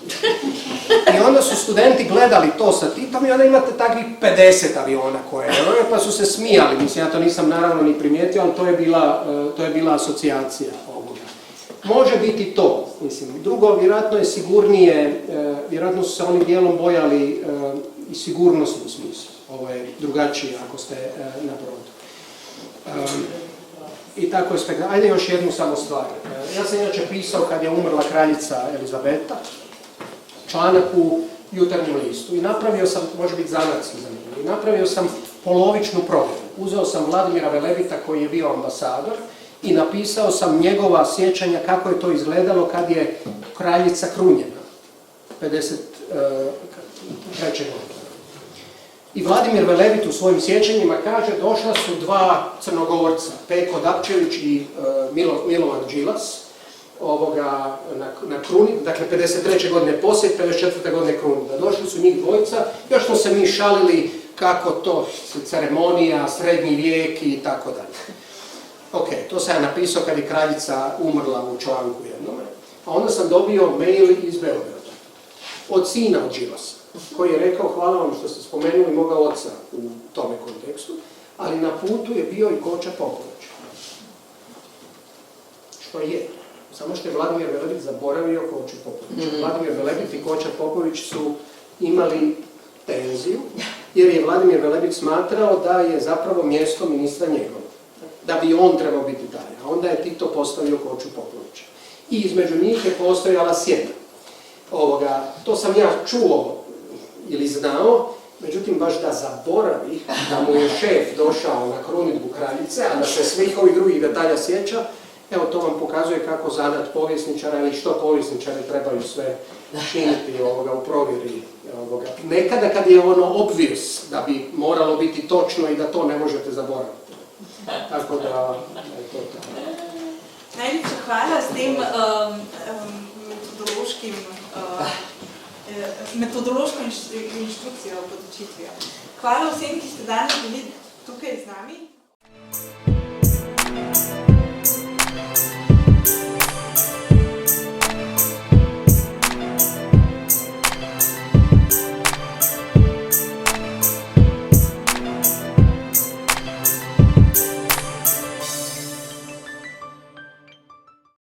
Speaker 2: I onda su studenti gledali to sa Titom i onda imate takvih 50 aviona pa su se smijali. Mislim, ja to nisam naravno ni primijetio, ali to je bila asocijacija ovoga. Može biti to, mislim. Drugo, vjerojatno je sigurnije, vjerojatno su se oni dijelom bojali i sigurnosnom smislu. Ovo je drugačije ako ste na brodu. I tako je spektakl. Ajde još jednu samo stvar. Ja sam inače pisao kad je umrla kraljica Elizabeta, članak u Jutarnjem listu i napravio sam, može biti zanatski zanimljiv, i napravio sam polovičnu provjeru. Uzeo sam Vladimira Velebita koji je bio ambasador i napisao sam njegova sjećanja kako je to izgledalo kad je kraljica krunjena 53. godine. I Vladimir Velebit u svojim sjećanjima kaže došla su 2 Crnogorca, Peko Dapčević i Milovan Đilas, na kruni, dakle 53. godine posjet, 54. godine kruni. Došli su njih dvojica, još smo se mi šalili kako to ceremonija, srednji vijek i tako dalje. Ok, to sam ja napisao kad je kraljica umrla u članku jednome. A onda sam dobio mail iz Beograda, od sina od Đilasa, koji je rekao hvala vam što ste spomenuli moga oca u tome kontekstu, ali na putu je bio i Koča Popović. Što je? Samo što je Vladimir Velebit zaboravio Koču Popović. Vladimir Velebit i Koča Popović su imali tenziju, jer je Vladimir Velebić smatrao da je zapravo mjesto ministra njegovo, da bi on trebao biti taj, a onda je Tito postavio Koču Popovića. I između njih je postojala sjena. To sam ja čuo ili znao, međutim baš da zaboravi da mu je šef došao na krunidbu kraljice, a da se svih ovih drugih detalja sjeća, evo to vam pokazuje kako zanat povjesničara ili što povjesničari trebaju sve činiti u provjeri. Nekada kad je ono obvious da bi moralo biti točno i da to ne možete zaboraviti. Tako da je to tako.
Speaker 1: Najljepša hvala s tem metodološko inštrukcijo, podučitvijo. Hvala vsem, ki ste danes bili tukaj z nami.